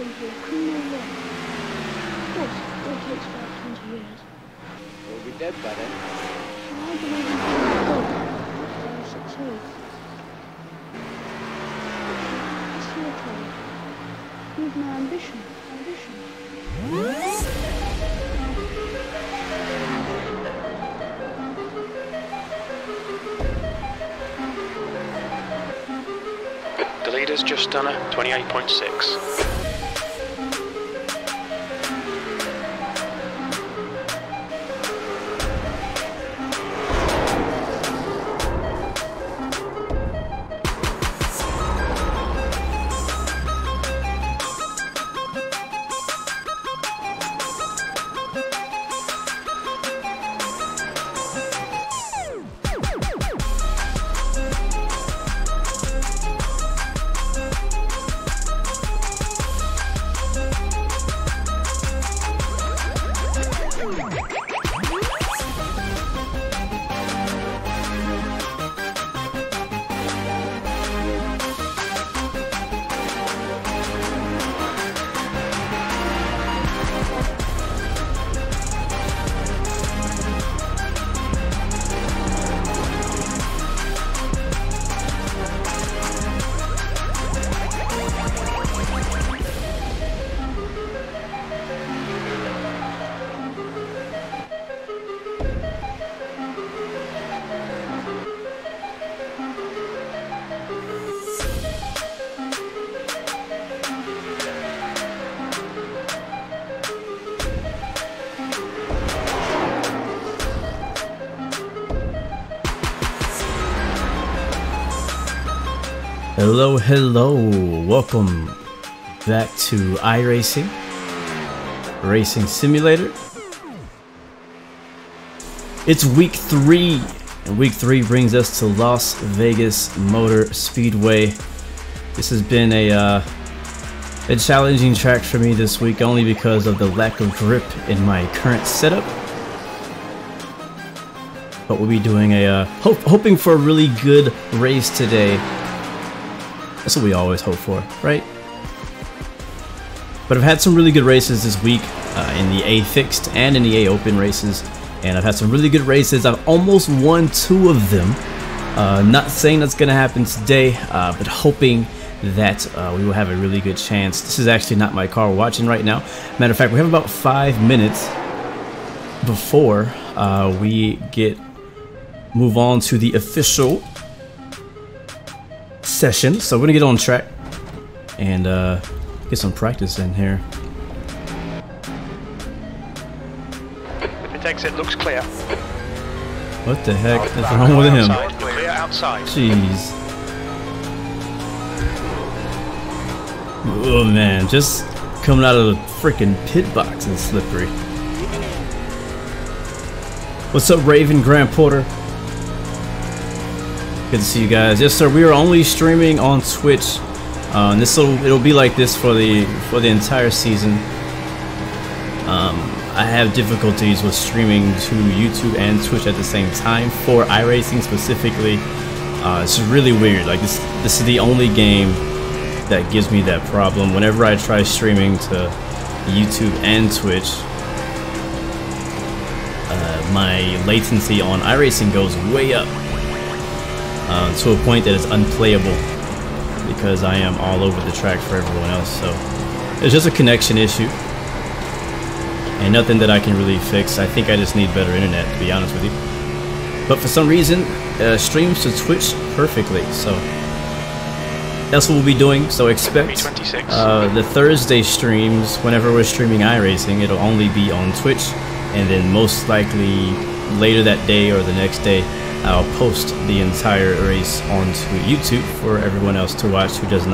been here criminal law. Of course, it all takes about 20 years. We'll be dead by then. I believe in God. I'll succeed. It's your code. Here's my ambition. The leader's just done a 28.6. Hello, welcome back to iRacing, Racing Simulator. It's week 3, and week 3 brings us to Las Vegas Motor Speedway. This has been a challenging track for me this week, only because of the lack of grip in my current setup. But we'll be doing a hoping for a really good race today. That's what we always hope for, right? But I've had some really good races this week in the A Fixed and in the A Open races, and I've had some really good races. I've almost won 2 of them. Not saying that's gonna happen today, but hoping that we will have a really good chance. This is actually not my car we're watching right now. Matter of fact, we have about 5 minutes before we move on to the official session, so we're gonna get on track and get some practice in here. The pit exit looks clear. What the heck is wrong with him? Clear outside. Jeez. Oh man, just coming out of the freaking pit box and slippery. What's up, Raven? Graeme Porter. Good to see you guys. Yes, sir. We are only streaming on Twitch. It'll be like this for the entire season. I have difficulties with streaming to YouTube and Twitch at the same time for iRacing specifically. It's really weird. Like this is the only game that gives me that problem. Whenever I try streaming to YouTube and Twitch, my latency on iRacing goes way up. To a point that it's unplayable because I am all over the track for everyone else. So it's just a connection issue and nothing that I can really fix. I think I just need better internet, to be honest with you. But for some reason, streams to Twitch perfectly. So that's what we'll be doing. So expect the Thursday streams whenever we're streaming iRacing. It'll only be on Twitch, and then most likely later that day or the next day I'll post the entire race onto YouTube for everyone else to watch who's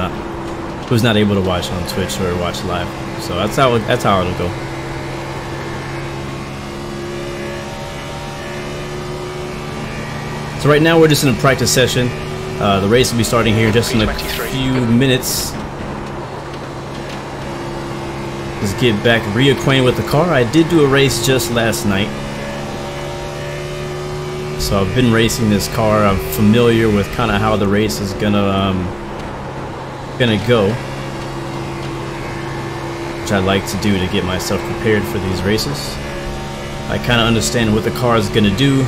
not able to watch on Twitch or watch live. So that's how it'll go. So right now we're just in a practice session. The race will be starting here just in a few minutes. Let's get back reacquainted with the car. I did do a race just last night. So I've been racing this car. I'm familiar with kind of how the race is gonna go. research I like to do to get myself prepared for these races. I kind of understand what the car is going to do.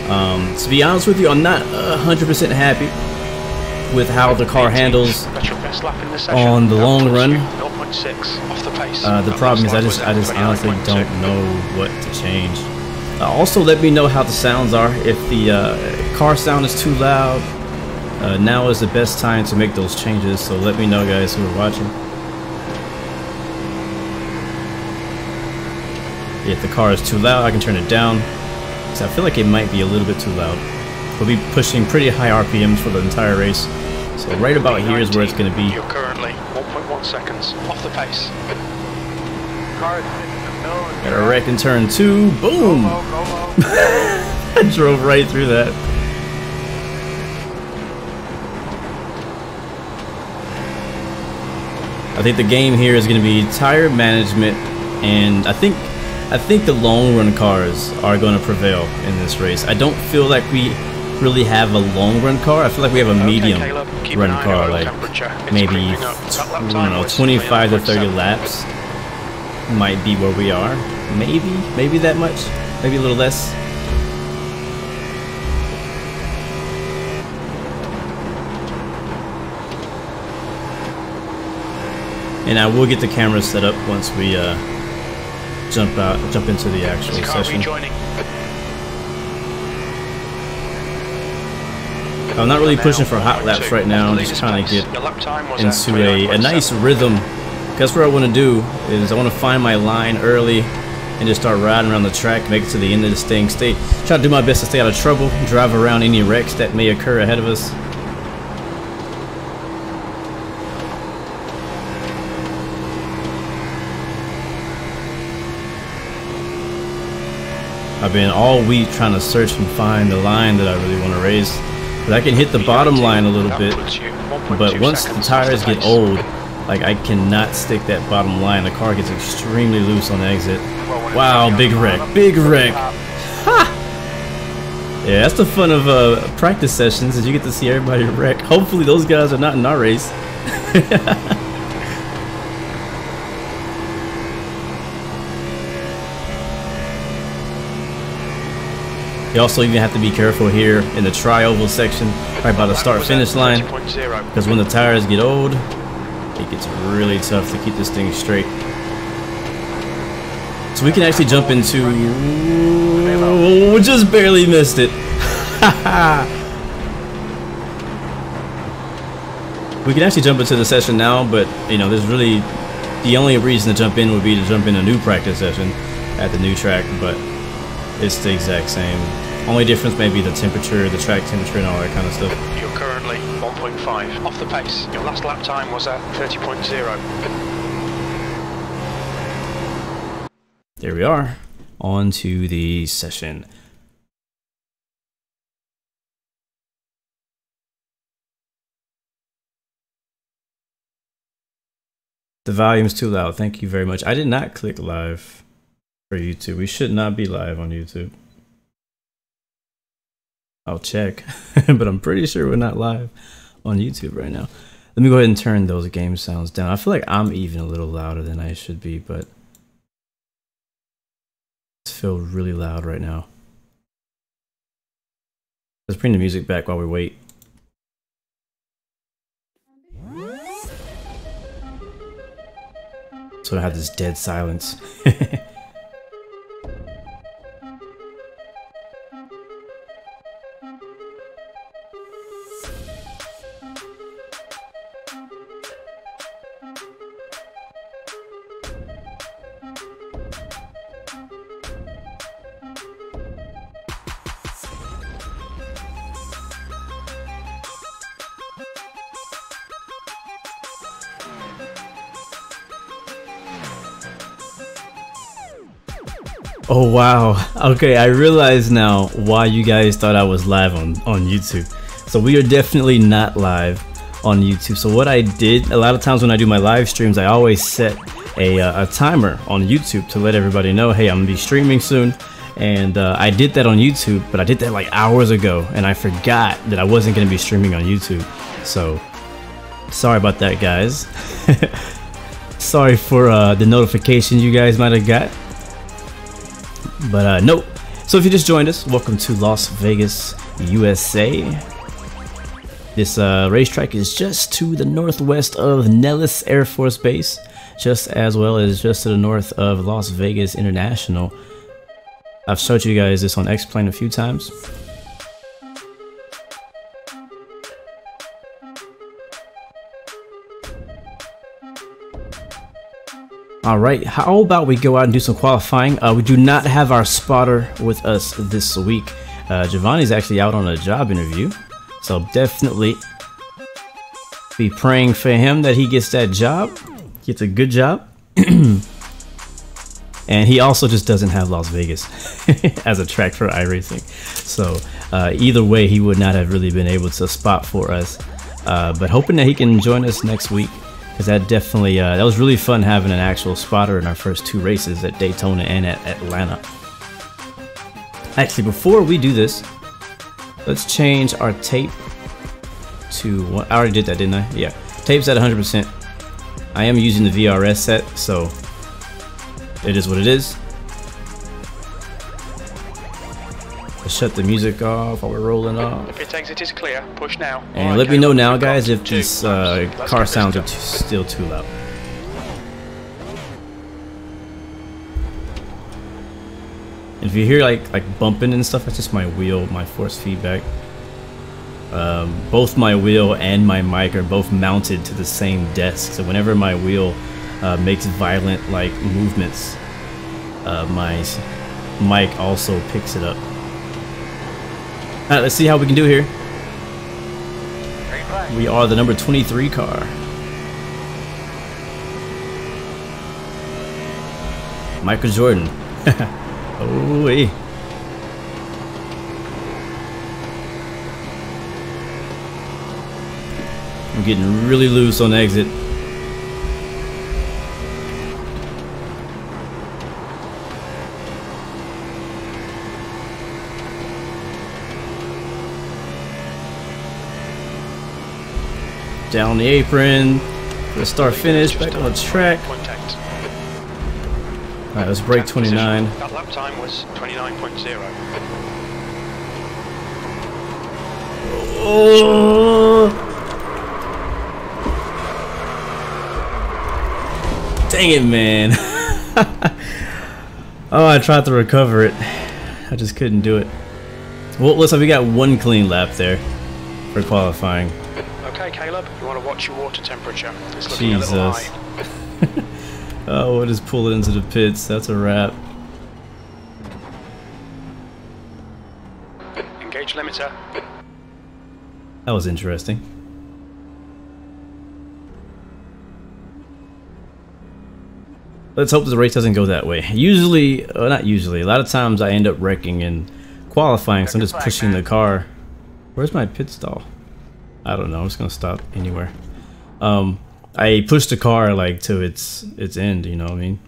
To be honest with you, I'm not 100% happy with how the car handles on the long run. The problem is I just honestly don't know what to change. Also, let me know how the sounds are. If the car sound is too loud, now is the best time to make those changes. So let me know, guys who are watching. If the car is too loud, I can turn it down. So I feel like it might be a little bit too loud. We'll be pushing pretty high RPMs for the entire race. So right about here is where it's going to be. You're currently 1.1 seconds off the pace. Got a wreck in turn 2. Boom! I drove right through that. I think the game here is going to be tire management, and I think the long run cars are going to prevail in this race. I don't feel like we really have a long run car. I feel like we have a medium run car, like maybe, I don't know, 25 to 30 laps might be where we are. Maybe that much, maybe a little less. And I will get the camera set up once we jump into the actual session. I'm not really pushing for hot laps right now. I'm just trying to get into a nice rhythm. That's what I want to do. Is I want to find my line early and just start riding around the track, make it to the end of this thing. Try to do my best to stay out of trouble, drive around any wrecks that may occur ahead of us. I've been all week trying to search and find the line that I really want to race. But I can hit the bottom line a little bit, but once the tires get old, like I cannot stick that bottom line. The car gets extremely loose on the exit. Wow, big wreck, big wreck. Ha! Yeah, that's the fun of practice sessions, is you get to see everybody wreck. Hopefully those guys are not in our race. You also even have to be careful here in the tri-oval section, right by the start-finish line, because when the tires get old, it gets really tough to keep this thing straight. So we can actually jump into... We just barely missed it. We can actually jump into the session now, but you know, there's really... The only reason to jump in would be to jump in a new practice session at the new track, but it's the exact same. Only difference may be the temperature, the track temperature, and all that kind of stuff. You're currently 1.5 off the pace. Your last lap time was at 30.0. There we are. On to the session. The volume's too loud. Thank you very much. I did not click live for YouTube. We should not be live on YouTube. I'll check, but I'm pretty sure we're not live on YouTube right now. Let me go ahead and turn those game sounds down. I feel like I'm even a little louder than I should be, but it feels really loud right now. Let's bring the music back while we wait. So I have this dead silence. Oh wow, okay, I realize now why you guys thought I was live on YouTube. So we are definitely not live on YouTube. So what I did, a lot of times when I do my live streams, I always set a timer on YouTube to let everybody know, hey, I'm gonna be streaming soon. And I did that on YouTube, but I did that like hours ago, and I forgot that I wasn't gonna be streaming on YouTube. So sorry about that, guys. Sorry for the notification you guys might have got. But no. So if you just joined us, welcome to Las Vegas, USA. This racetrack is just to the northwest of Nellis Air Force Base, just as well as just to the north of Las Vegas International. I've showed you guys this on X-Plane a few times. Alright, how about we go out and do some qualifying? We do not have our spotter with us this week. Giovanni's actually out on a job interview, so definitely be praying for him that he gets that job, gets a good job. And he also just doesn't have Las Vegas as a track for iRacing. So either way, he would not have really been able to spot for us. But hoping that he can join us next week, because that definitely, that was really fun having an actual spotter in our first two races at Daytona and at Atlanta. Actually, before we do this, let's change our tape to one. I already did that, didn't I? Yeah, tape's at 100%. I am using the VRS set, so it is what it is. Let's shut the music off while we're rolling off. If it exit is clear, push now. And let me know now, guys, if these car sounds are still too loud. And if you hear like bumping and stuff, that's just my wheel, my force feedback. Both my wheel and my mic are both mounted to the same desk, so whenever my wheel makes violent like movements, my mic also picks it up. Alright, let's see how we can do here. We are the number 23 car. Michael Jordan. Oh, hey. I'm getting really loose on exit. Down the apron. Let's start finish back on the track. Alright, let's break 29. That lap time was 29.0. Oh! Dang it, man. Oh, I tried to recover it. I just couldn't do it. Well, looks like we got one clean lap there for qualifying. Okay, Caleb, you want to watch your water temperature. It's looking a little high. Oh, we'll just pull it into the pits. That's a wrap. Engage limiter. That was interesting. Let's hope the race doesn't go that way. Usually, not usually, a lot of times I end up wrecking in qualifying, so I'm just pushing the car. Where's my pit stall? I don't know, I'm just gonna stop anywhere. I pushed the car like to its end, you know what I mean?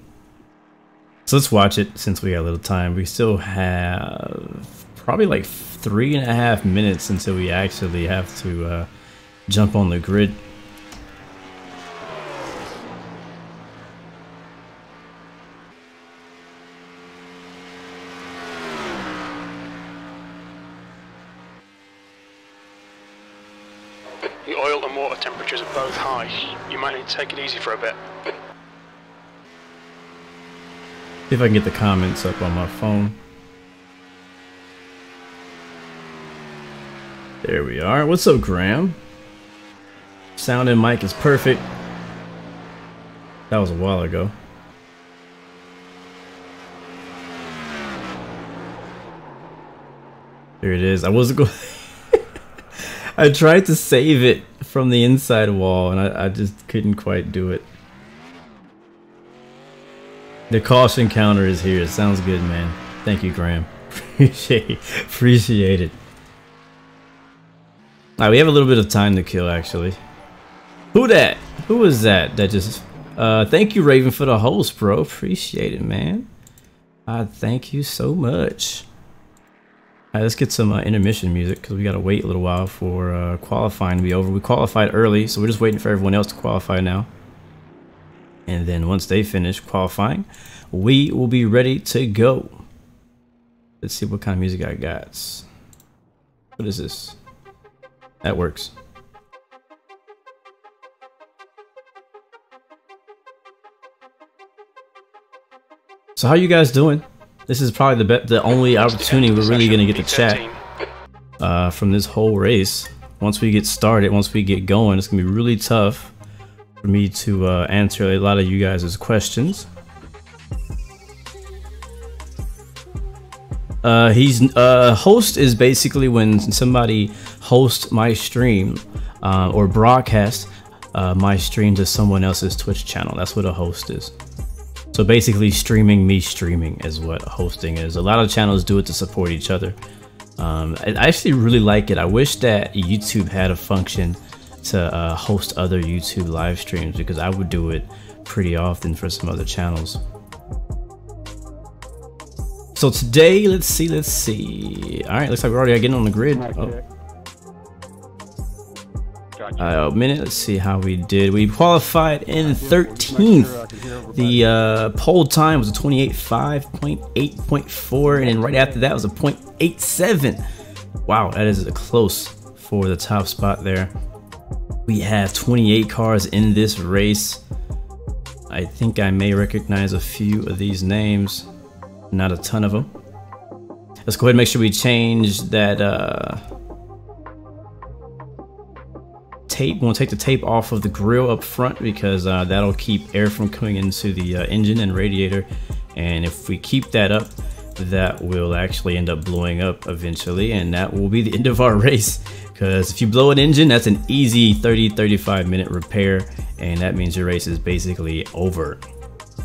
So let's watch it since we got a little time. We still have probably like 3.5 minutes until we actually have to jump on the grid. The oil and water temperatures are both high. You might need to take it easy for a bit. See if I can get the comments up on my phone. There we are. What's up, Graeme? Sound and mic is perfect. That was a while ago. There it is. I wasn't going. I tried to save it from the inside wall and I just couldn't quite do it. The caution counter is here. It sounds good, man. Thank you, Graeme. Appreciate it. Alright, we have a little bit of time to kill, actually. Who that? Who was that? That just... thank you, Raven, for the host, bro. Appreciate it, man. Thank you so much. Alright, let's get some intermission music, because we gotta wait a little while for qualifying to be over. We qualified early, so we're just waiting for everyone else to qualify now. And then once they finish qualifying, we will be ready to go. Let's see what kind of music I got. What is this? That works. So how you guys doing? This is probably the only opportunity we're really gonna get to chat from this whole race. Once we get started, once we get going, it's gonna be really tough for me to answer a lot of you guys' questions. Host is basically when somebody hosts my stream or broadcasts my stream to someone else's Twitch channel. That's what a host is. So basically streaming me streaming is what hosting is. A lot of channels do it to support each other. I actually really like it. I wish that YouTube had a function to host other YouTube live streams, because I would do it pretty often for some other channels. So today, let's see. All right, looks like we're already getting on the grid. A minute. Let's see how we did. We qualified in 13th. The pole time was a 28.5.8.4, and then right after that was a 0.87. Wow, that is close for the top spot there. We have 28 cars in this race. I think I may recognize a few of these names. Not a ton of them. Let's go ahead and make sure we change that tape. We'll take the tape off of the grill up front, because that'll keep air from coming into the engine and radiator. And if we keep that up, that will actually end up blowing up eventually, and that will be the end of our race. Because if you blow an engine, that's an easy 30-35 minute repair, and that means your race is basically over.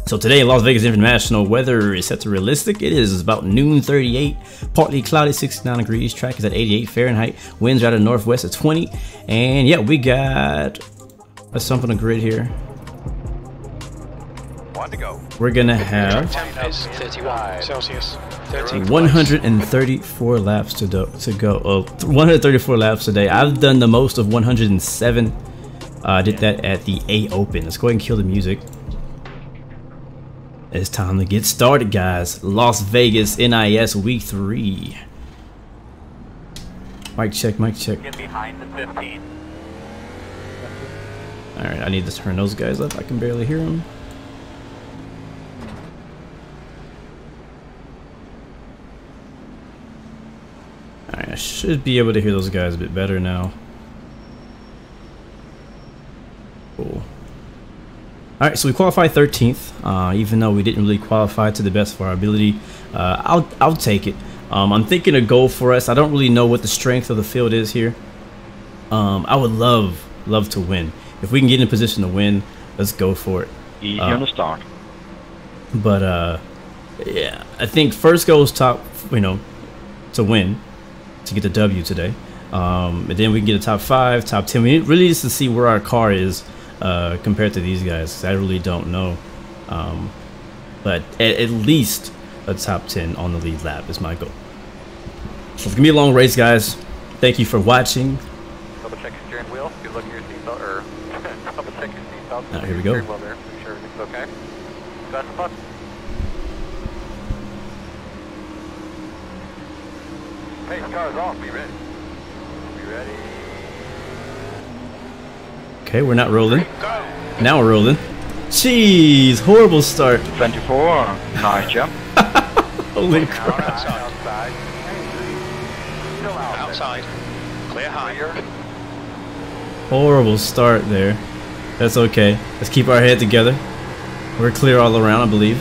So today in Las Vegas International, weather is set to realistic. It is about noon 38, partly cloudy, 69 degrees. Track is at 88 Fahrenheit. Winds are out of northwest at 20. And yeah, we got a sump on the grid here. One to go. We're gonna have 31 Celsius. 134 laps to go. 134 laps today. I've done the most of 107. I did that at the A Open. Let's go ahead and kill the music. It's time to get started, guys. Las Vegas NIS Week 3. Mic check, mic check. Get behind the 15. Alright, I need to turn those guys up. I can barely hear them. Alright, I should be able to hear those guys a bit better now. Cool. Alright, so we qualified 13th, even though we didn't really qualify to the best of our ability. I'll take it. I'm thinking a goal for us. I don't really know what the strength of the field is here. I would love to win. If we can get in a position to win, let's go for it. Easy on the start. But yeah, I think first goal is top, to win, to get the W today. And then we can get a top 5, top 10. We need really just to see where our car is compared to these guys. I really don't know, but at least a top 10 on the lead lap is my goal. So it's gonna be a long race, guys. Thank you for watching. Double check your steering wheel. Good look at your seatbelt, or double check your seatbelt. Here we go. Steering wheel there. Make sure everything's okay. Press the button. Hey, car's off. Be ready. Be ready. Okay, we're not rolling. Now we're rolling. Jeez, horrible start. 24, nice jump. Holy crap. Outside. Still Outside. Clear higher. Horrible start there. That's okay. Let's keep our head together. We're clear all around, I believe.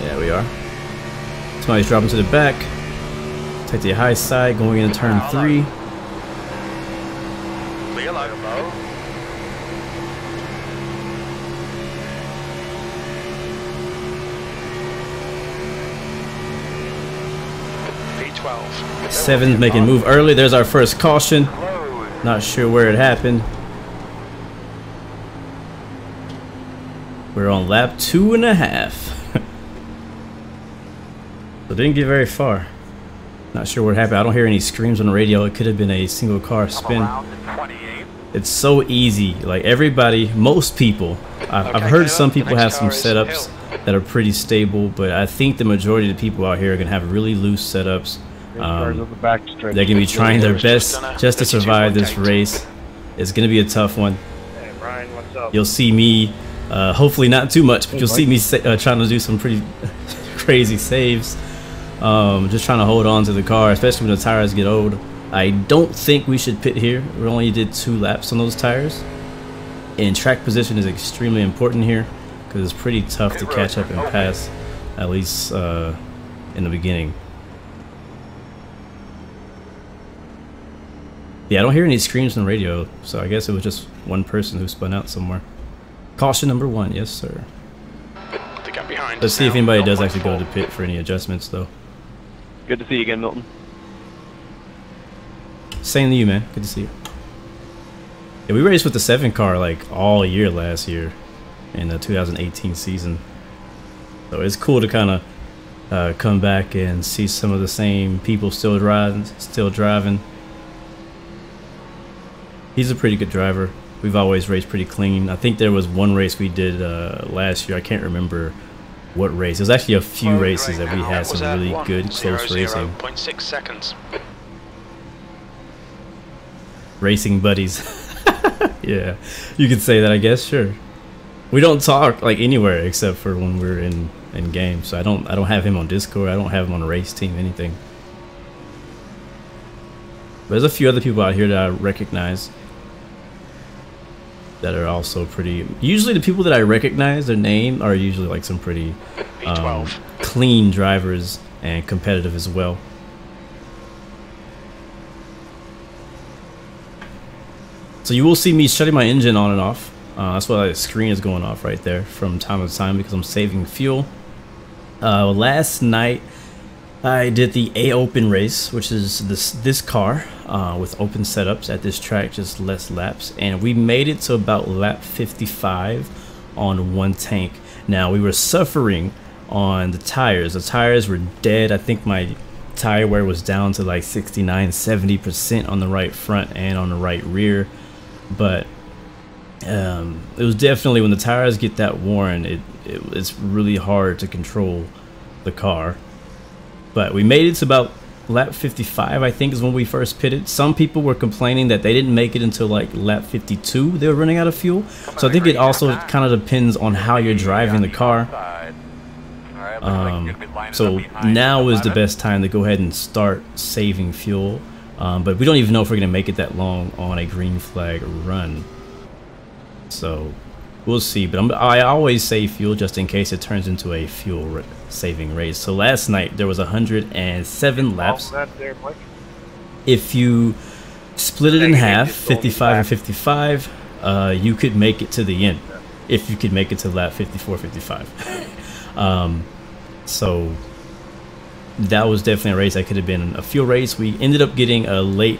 Yeah, we are. Somebody's dropping to the back. Take the high side, going into turn 3. Clear low. P12. 7's making move early. There's our first caution. Not sure where it happened. We're on lap 2.5. So didn't get very far. Not sure what happened. I don't hear any screams on the radio. It could have been a single car spin. It's so easy. Like everybody, most people, I've heard some people have some setups that are pretty stable, but I think the majority of the people out here are gonna have really loose setups. They're gonna be trying their best just to survive this race. It's gonna be a tough one. Hey Brian, what's up? You'll see me, hopefully not too much, but you'll see me trying to do some pretty crazy saves. Just trying to hold on to the car, especially when the tires get old. I don't think we should pit here. We only did 2 laps on those tires. And track position is extremely important here because it's pretty tough to catch up and pass, at least in the beginning. Yeah, I don't hear any screams on the radio, so I guess it was just one person who spun out somewhere. Caution number 1, yes sir. The gap behind. Let's see if anybody does actually go to pit for any adjustments though. Good to see you again, Milton. Same to you, man. Good to see you. Yeah, we raced with the 7 car like all year last year in the 2018 season. So it's cool to kind of come back and see some of the same people still driving. He's a pretty good driver. We've always raced pretty clean. I think there was one race we did last year. I can't remember what race. It was actually a few races that we had some really good close racing. 0.6 seconds. Racing buddies. Yeah, you could say that, I guess. Sure. We don't talk like anywhere except for when we're in game. So I don't have him on Discord. I don't have him on a race team, anything. But there's a few other people out here that I recognize that are also pretty. Usually the people that I recognize, their name are usually like some pretty clean drivers and competitive as well. So you will see me shutting my engine on and off. That's why the screen is going off right there from time to time because I'm saving fuel. Last night I did the A Open race, which is this car with open setups at this track, just less laps, and we made it to about lap 55 on 1 tank. Now we were suffering on the tires. The tires were dead. I think my tire wear was down to like 69-70% on the right front and on the right rear. But it was definitely, when the tires get that worn, it's really hard to control the car. But we made it to about lap 55, I think, is when we first pitted. Some people were complaining that they didn't make it until like lap 52. They were running out of fuel. So I think it also kind of depends on how you're driving the car. So now is the best time to go ahead and start saving fuel. But we don't even know if we're going to make it that long on a green flag run. So we'll see. But I always save fuel just in case it turns into a fuel saving race. So last night there was 107 laps. If you split it in half, 55 and 55, you could make it to the end. If you could make it to lap 54, 55. So that was definitely a race that could have been a fuel race. We ended up getting a late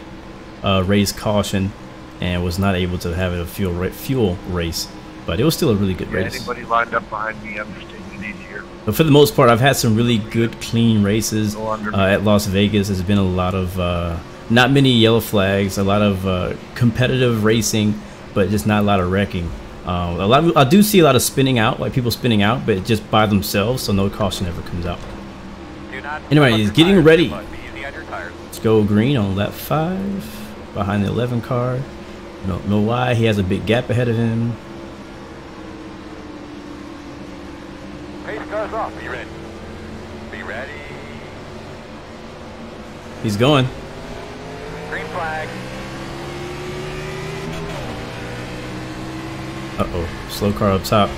race caution and was not able to have it a fuel race, but it was still a really good race. Anybody lined up behind me, I'm just taking it easier. But for the most part, I've had some really good, clean races at Las Vegas. There's been a lot of not many yellow flags, a lot of competitive racing, but just not a lot of wrecking. I do see a lot of spinning out, like people spinning out, but just by themselves, so no caution ever comes out. Anyway, he's getting ready. Let's go green on lap 5 behind the 11 car. Don't know why. He has a big gap ahead of him. Pace cars off. Be ready. Be ready. He's going. Green flag. Uh-oh. Slow car up top.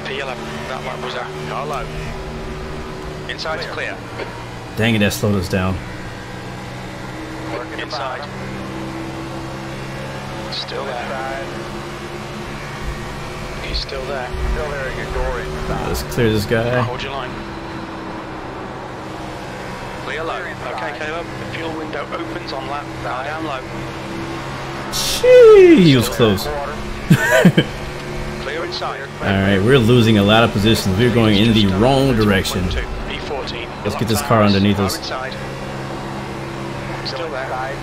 The yellow. That one was a car low. Inside's clear. Dang it, that slowed us down. Inside. Still there. He's still there. Still there at your door inside. Let's clear this guy. Hold your line. Clear low. Okay, Caleb. The fuel window opens on lap down low. Gee, he was close. Clear inside. Alright, we're losing a lot of positions. We're going in the wrong direction. Let's get this car underneath us. Still there.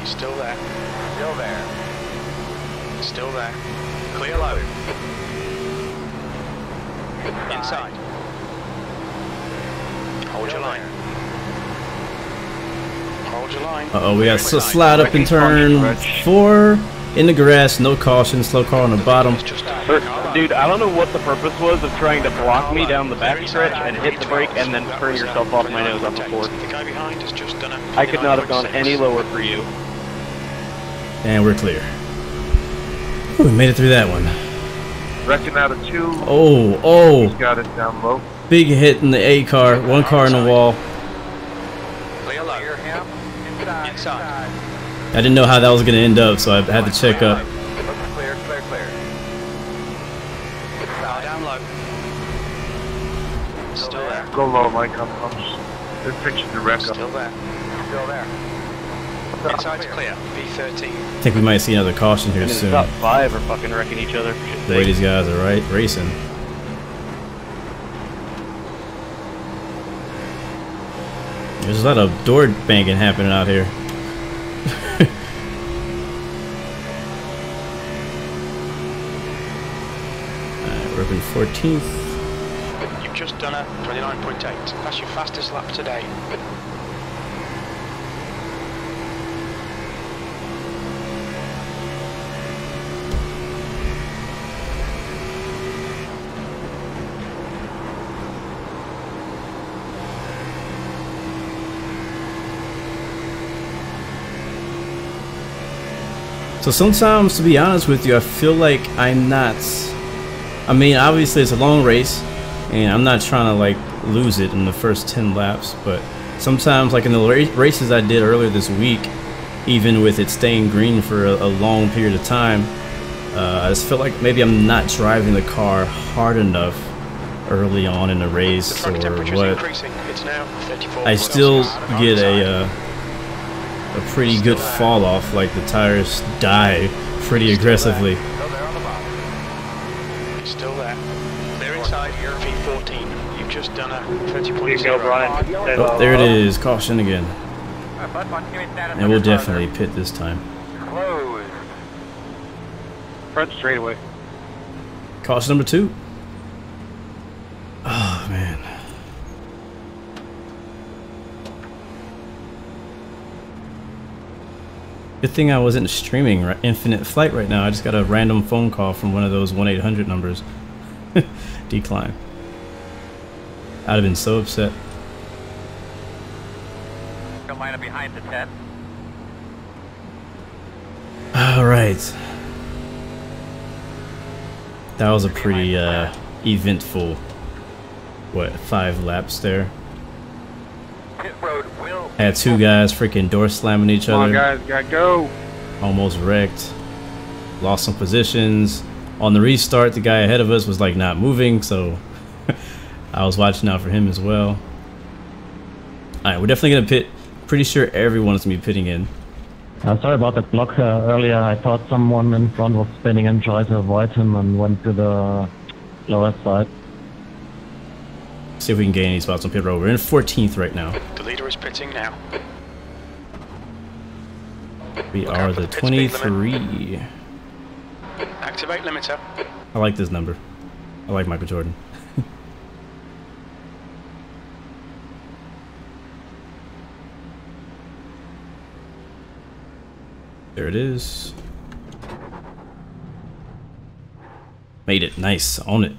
Still there. Still there. Still there. Clear low. Inside. Hold your line. Hold your line. Uh oh, we got a slide up in turn 4 in the grass, no caution, slow car on the bottom. Dude, I don't know what the purpose was of trying to block me down the back stretch and hit the brake and then turn yourself off my nose off the floor. The guy behind has just done a I could not have gone any lower for you. And we're clear. Ooh, we made it through that one. Reckon out of 2. Oh, He's got it down low. big hit in the A car, 1 car in the wall. clear low. Inside. I didn't know how that was going to end up, so I had to check up. Looks clear, clear, clear. Down low. Still there. Go low, Mike. They're fixing the wreck up. Still there. Still there. Inside's clear. B13. I think we might see another caution here And the soon. top 5 are fucking wrecking each other. The way these guys are racing. There's a lot of door banging happening out here. We're up in 14th. You've just done a 29.8. That's your fastest lap today. So sometimes, to be honest with you, I feel like I'm not... I mean, obviously it's a long race, and I'm not trying to like lose it in the first 10 laps, but sometimes, like in the races I did earlier this week, even with it staying green for a long period of time, I just feel like maybe I'm not driving the car hard enough early on in the race, or what. It's now 34. I still get a pretty good fall off, like the tires die pretty aggressively. Still there on the bottom. Still there. Clear inside. V14. You've just done a Here you 30.0. go, Brian. Oh, there it is, caution again. And And we'll definitely pit this time. Close. Front straightaway. Caution number 2. Oh man. Good thing I wasn't streaming Infinite Flight right now. I just got a random phone call from one of those 1-800 numbers. Decline. I'd have been so upset. Come line up behind the tent. Alright. That was a pretty eventful, what, 5 laps there. Pit road will. Had 2 guys freaking door slamming each Come on, other. guys. Gotta go. Almost wrecked. Lost some positions. On the restart, the guy ahead of us was like not moving, so I was watching out for him as well. Alright, we're definitely gonna pit. Pretty sure everyone's gonna be pitting in. Sorry about that block earlier. I thought someone in front was spinning and tried to avoid him and went to the lower side. See if we can gain any spots on pit road. We're in 14th right now. The leader is pitting now. We Look are out for the the pit speed 23. Activate limiter. I like this number. I like Michael Jordan. There it is. Made it. Nice. Own it.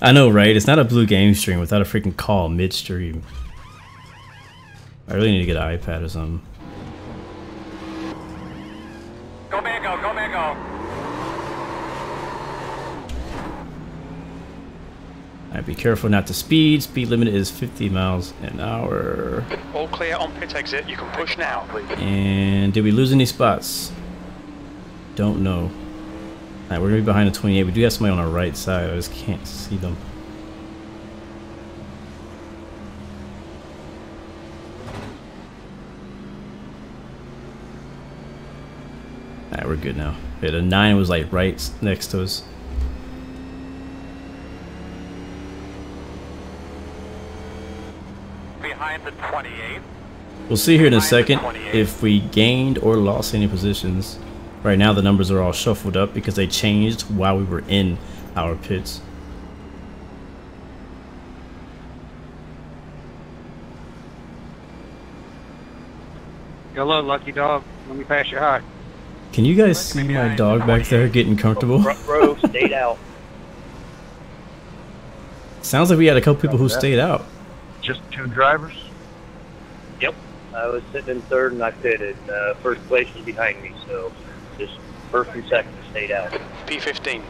I know, right? It's not a blue game stream without a freaking call midstream. I really need to get an iPad or something. Go Mango, go Mango. Alright, be careful not to speed. Speed limit is 50 miles an hour. All clear on pit exit. You can push now. And did we lose any spots? Don't know. Alright, we're gonna be behind the 28. We do have somebody on our right side. I just can't see them. Alright, we're good now. Yeah, the 9 was like right next to us. Behind the 28. We'll see here in a second if we gained or lost any positions. Right now the numbers are all shuffled up because they changed while we were in our pits. Hello, lucky dog. Let me pass you high. Can you guys see my dog back there getting comfortable? Front row, stayed out. Sounds like we had a couple people who stayed out. Just 2 drivers? Yep. I was sitting in third and I pitted. First place was behind me, so just first and second stayed out. P15.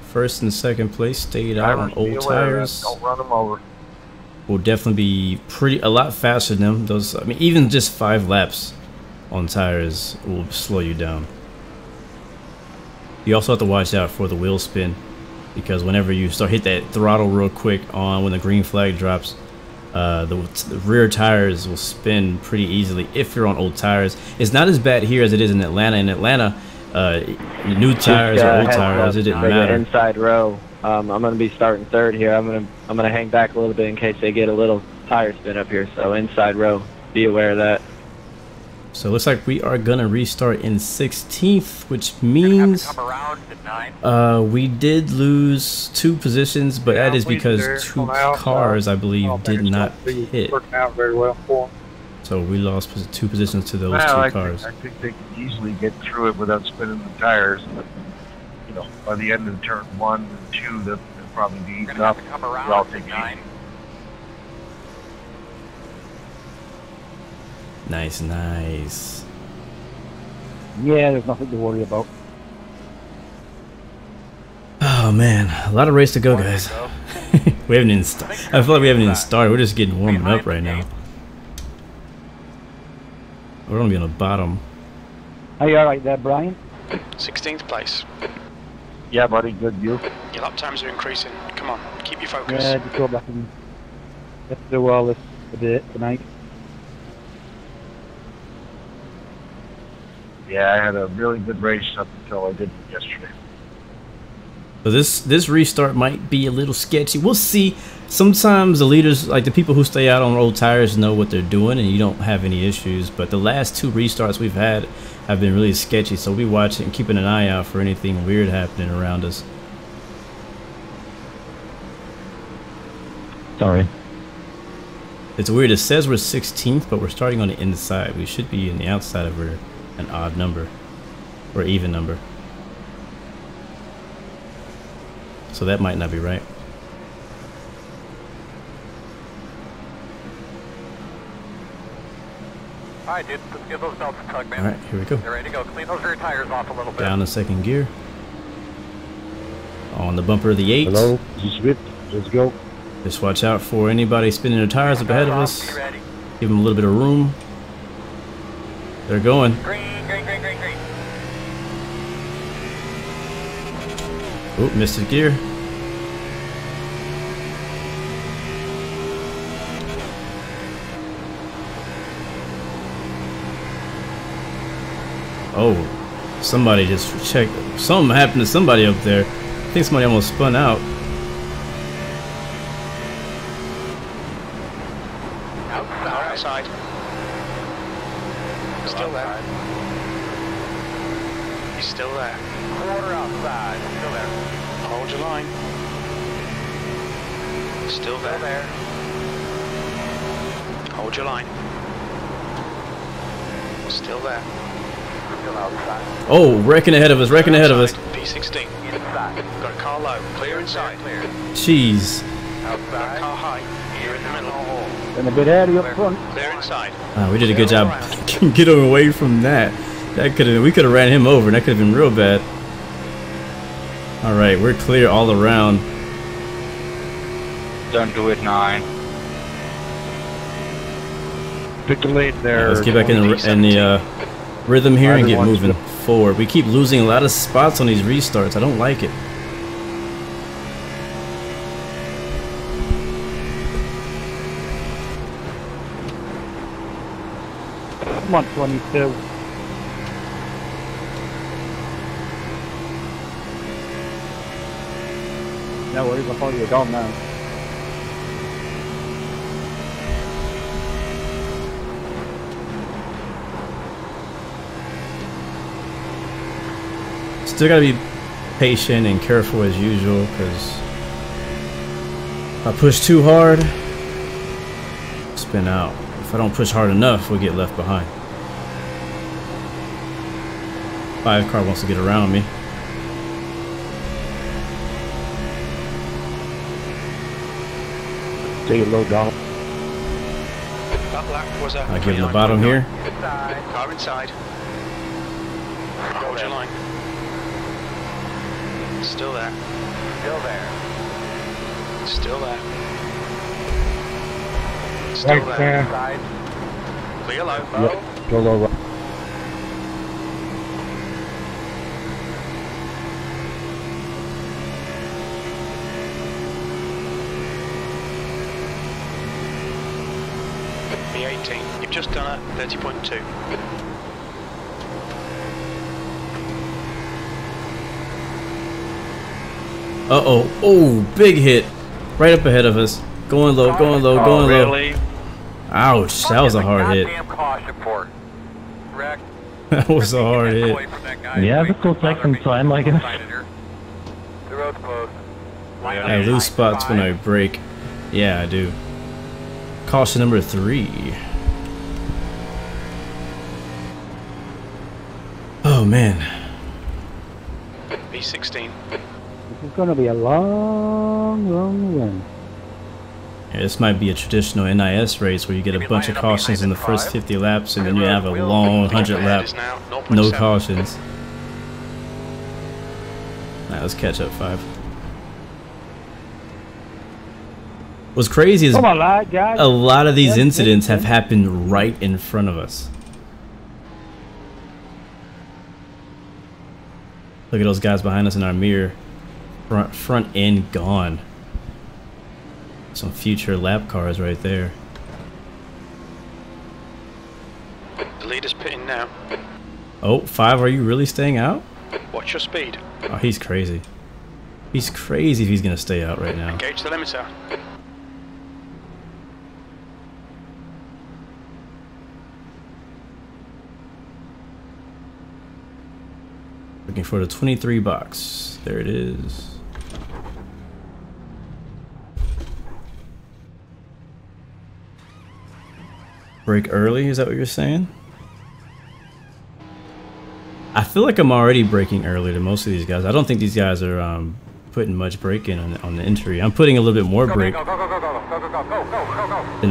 First and second place stayed out on old tires. Don't run them over. Will definitely be a lot faster than them. Those, I mean, even just 5 laps on tires will slow you down. You also have to watch out for the wheel spin, because whenever you hit that throttle real quick on when the green flag drops, the rear tires will spin pretty easily if you're on old tires. It's not as bad here as it is in Atlanta. In Atlanta, new tires or old tires, it didn't matter. Inside row. I'm gonna be starting third here. I'm gonna hang back a little bit in case they get a little tire spin up here. So inside row, be aware of that. So it looks like we are gonna restart in 16th, which means we did lose 2 positions, but that is because 2 cars, I believe, did not hit. Out very well for them. So we lost 2 positions to those 2 cars. I think they could easily get through it without spinning the tires. But, you know, by the end of turn 1 and 2, they'll probably be eaten up. We'll all take it easy. Nice, nice. Yeah, there's nothing to worry about. Oh man, a lot of race to go, guys. We haven't even I feel like we haven't even started. We're just getting warming up right now. We're gonna be on the bottom. Are you alright there, Brian? 16th place. Yeah, buddy, good view. Your lap times are increasing. Come on, keep your focus. Yeah, just go back and let's do all this tonight. Yeah, I had a really good race up until I did yesterday. So this restart might be a little sketchy. We'll see. Sometimes the leaders, like the people who stay out on old tires, know what they're doing and you don't have any issues. But the last 2 restarts we've had have been really sketchy. So we'll be watching and keeping an eye out for anything weird happening around us. Sorry. It's weird. It says we're 16th, but we're starting on the inside. We should be in the outside of an odd number or even number. So that might not be right. Alright, dude, let's give those belts a tug, man. Alright, here we go. They're ready to go. Clean those rear tires off a little bit. Down in 2nd gear. On the bumper of the 8. Hello, this is Rip. Let's go. Just watch out for anybody spinning their tires up ahead of us. Give them a little bit of room. They're going. Green, green, green, green, green. Oh, missed his gear. Oh, somebody just checked. Something happened to somebody up there. I think somebody almost spun out. Outside. Still there. He's still there. Quarter outside. Still there. Hold your line. Still there. Hold your line. Still there. Still outside. Oh, wrecking ahead of us, wrecking ahead of us. P16. Inside. Got a car low. Clear inside. Clear. Jeez. Outside. Got a car high. Here in the middle. And a bit airy up front. Clear inside. We did a good job getting away from that. We could have ran him over, and that could have been real bad. All right, we're clear all around. Don't do it, 9. Pick the lead there. Let's get back in the rhythm here and get moving forward. We keep losing a lot of spots on these restarts. I don't like it. 122. No worries, I'll follow you down now. Still gotta be patient and careful as usual, because if I push too hard, spin out. If I don't push hard enough, we'll get left behind. 5 car wants to get around me. Take it low down. That lap was a I give him the bottom here. Inside. Car inside. Hold your line. Still there. Still there. Still there. Still Right there. there. Side. Clear low. Yep. Go low right. B18. You've just done it. 30.2. Uh-oh. Oh, big hit. Right up ahead of us. Going low, going low, going low. Really? Ouch, that was a hard hit. Goddamn caution port. Wreck. That was a hard hit. Yeah, the cool second time, I guess. The road's closed. I lose spots when I brake. Yeah, I do. Caution number 3. Oh, man. B16. This is going to be a long, long run. Yeah, this might be a traditional NIS race where you get a bunch of cautions in the first 50 laps and then you have a long 100 lap, no cautions. Alright, let's catch up 5. What's crazy is a lot of these incidents have happened right in front of us. Look at those guys behind us in our mirror. Front end gone. Some future lap cars right there. The leader's pitting now. Oh, 5, are you really staying out? Watch your speed. Oh, he's crazy. He's crazy if he's gonna stay out right now. Engage the limiter. Looking for the 23 box. There it is. Brake early, is that what you're saying? I feel like I'm already braking early to most of these guys. I don't think these guys are putting much brake in on the entry. I'm putting a little bit more brake than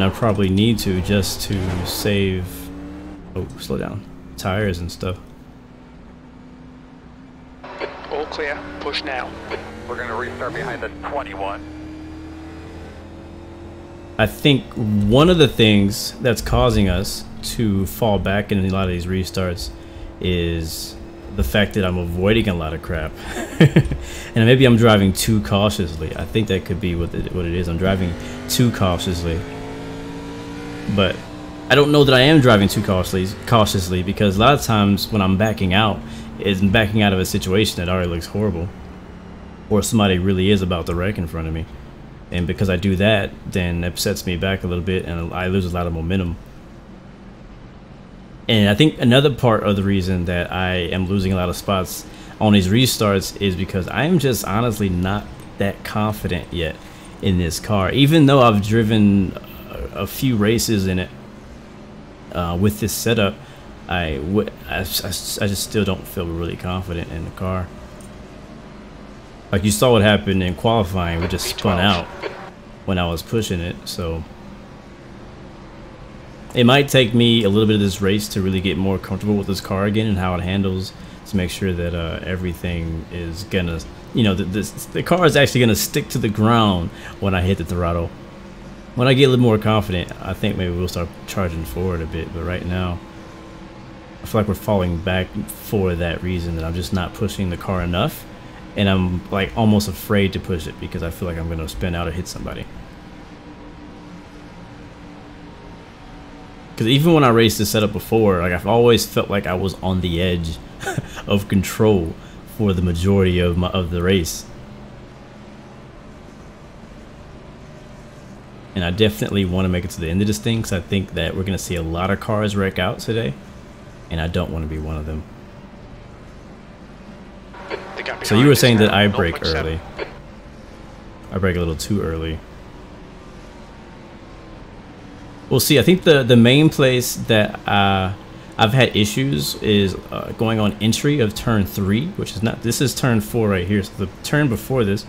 I probably need to just to save, oh, slow down, tires and stuff. All clear. Push now. We're going to restart behind the 21. I think one of the things that's causing us to fall back in a lot of these restarts is the fact that I'm avoiding a lot of crap. And maybe I'm driving too cautiously. I think that could be what it is. I'm driving too cautiously. But I don't know that I am driving too cautiously because a lot of times when I'm backing out, it's backing out of a situation that already looks horrible. Or somebody really is about to wreck in front of me. And because I do that, then it sets me back a little bit and I lose a lot of momentum. And I think another part of the reason that I am losing a lot of spots on these restarts is because I am just honestly not that confident yet in this car. Even though I've driven a few races in it with this setup, I just still don't feel really confident in the car. Like you saw what happened in qualifying, we just spun out when I was pushing it, so it might take me a little bit of this race to really get more comfortable with this car again and how it handles, to make sure that everything is gonna, you know, the car is actually gonna stick to the ground when I hit the throttle. When I get a little more confident, I think maybe we'll start charging forward a bit, but right now I feel like we're falling back for that reason, that I'm just not pushing the car enough. And I'm like almost afraid to push it because I feel like I'm gonna spin out or hit somebody. Because even when I raced this setup before, like I've always felt like I was on the edge of control for the majority of the race. And I definitely want to make it to the end of this thing because I think that we're gonna see a lot of cars wreck out today, and I don't want to be one of them. So you were saying that I brake early. I brake a little too early. We'll see. I think the main place that I've had issues is going on entry of turn 3, which is not. This is turn 4 right here. So the turn before this.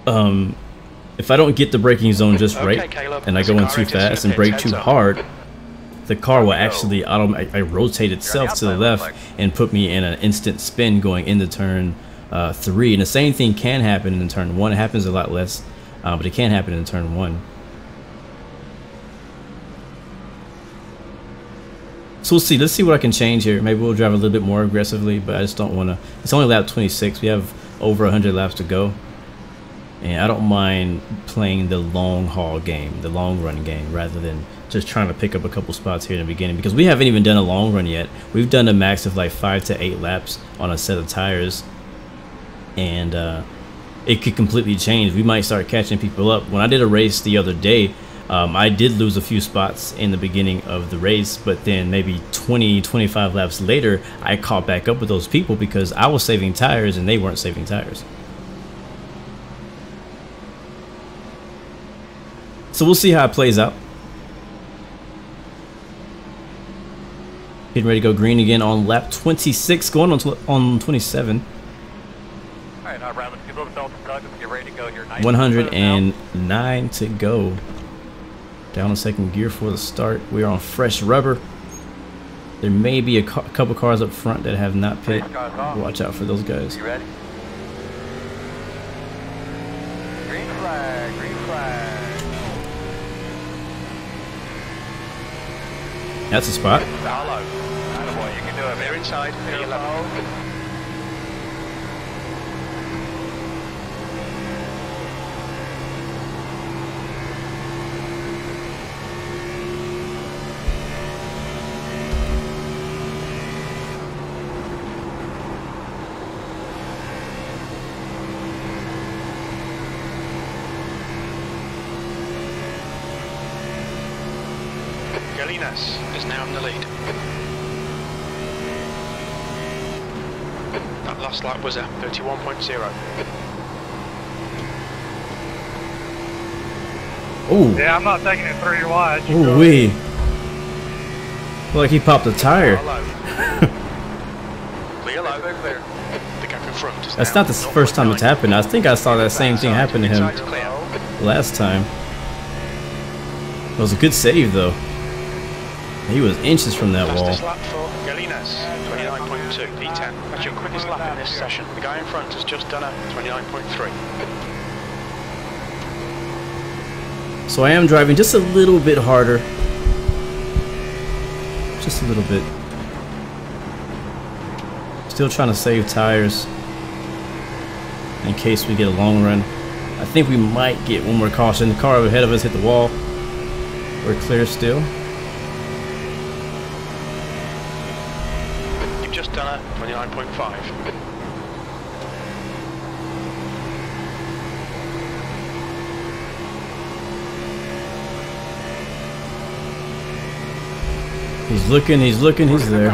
If I don't get the braking zone just right, and I go in too fast and brake too hard, the car will actually rotate itself to the left and put me in an instant spin going into turn 3. And the same thing can happen in turn 1. It happens a lot less, but it can happen in turn 1. So we'll see. Let's see what I can change here. Maybe we'll drive a little bit more aggressively, but I just don't want to. It's only lap 26. We have over 100 laps to go. And I don't mind playing the long haul game, the long run game, rather than just trying to pick up a couple spots here in the beginning, because we haven't even done a long run yet. We've done a max of like 5 to 8 laps on a set of tires, and it could completely change. We might start catching people up. When I did a race the other day, I did lose a few spots in the beginning of the race, but then maybe 20-25 laps later, I caught back up with those people because I was saving tires and they weren't saving tires. So we'll see how it plays out. Getting ready to go green again on lap 26, going on 27. All right, Robin, get ready to go here. 109 to go. Down in second gear for the start. We are on fresh rubber. There may be a couple cars up front that have not pit. Watch out for those guys. You ready? Green flag, green flag. That's a spot. Follow. Attaboy, you can do it. They're inside. They're low. Is now in the lead. That last lap was a 31.0. Oh. Yeah, I'm not taking it through your watch. Ooh wee. Like he popped a tire. Clear low. Clear. The gap in front is That's not the first time it's happened. I think I saw that same thing happen to him last time. It was a good save though. He was inches from that wall. Fastest lap for Gallinas, 29.2, P10. That's your quickest lap in this session. The guy in front has just done a 29.3. So I am driving just a little bit harder. Just a little bit. Still trying to save tires in case we get a long run. I think we might get one more caution. The car ahead of us hit the wall. We're clear still. Just done a 29.5. He's looking, he's there.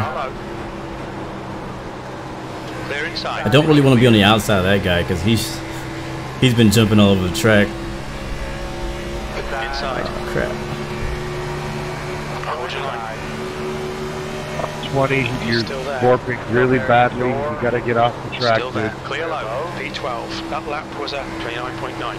Clear inside. I don't really want to be on the outside of that guy because he's been jumping all over the track. Inside. Oh, crap. 20, you're warping really badly. You got to get off the track. Still there. Clear low. P12. That lap was at 29.9.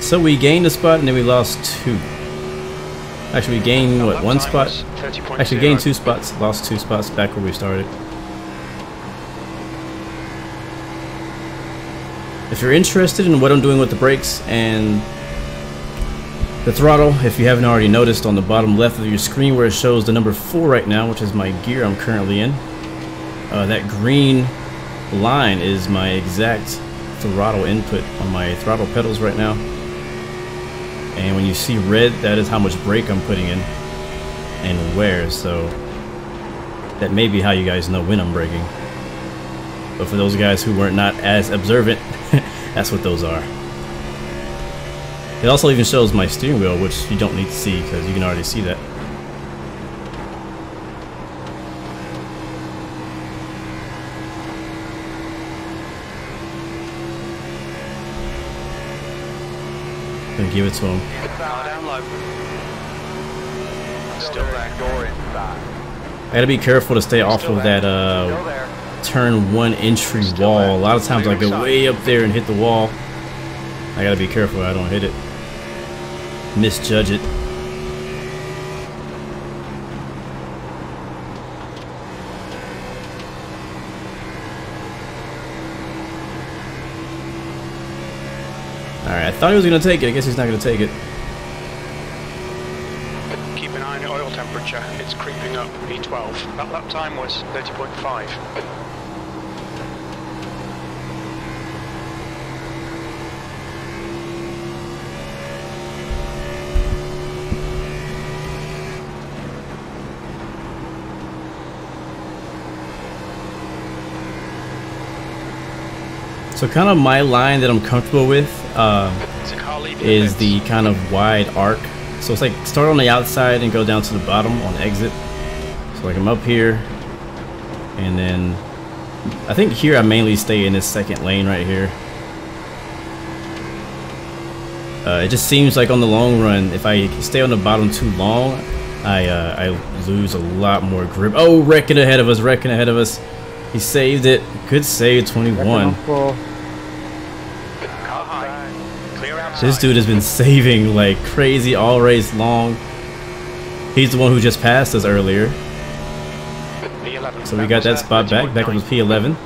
So we gained a spot and then we lost 2. Actually, we gained, what, 1 spot? Actually, gained 2 spots, lost 2 spots back where we started. If you're interested in what I'm doing with the brakes and the throttle, if you haven't already noticed on the bottom left of your screen where it shows the number 4 right now, which is my gear I'm currently in, that green line is my exact throttle input on my throttle pedals right now. And when you see red, that is how much brake I'm putting in and where. So That may be how you guys know when I'm braking. But for those guys who weren't not as observant, that's what those are. It also even shows my steering wheel, which you don't need to see because you can already see that. Gonna give it to him. Down low. Still there. Door inside. I gotta be careful to stay off of that turn 1 entry wall. A lot of times I go way up there and hit the wall. I gotta be careful I don't hit it. Misjudge it. Alright, I thought he was gonna take it. I guess he's not gonna take it. Keep an eye on the oil temperature. It's creeping up. V12. That lap time was 30.5. So kind of my line that I'm comfortable with is the kind of wide arc. So it's like start on the outside and go down to the bottom on exit. So like I'm up here, and then I think here I mainly stay in this second lane right here. It just seems like on the long run, if I stay on the bottom too long, I lose a lot more grip. Oh, wrecking ahead of us, wrecking ahead of us. He saved it. Good save, 21. This dude has been saving like crazy all race long. He's the one who just passed us earlier. So we got that spot back. Back up to P11.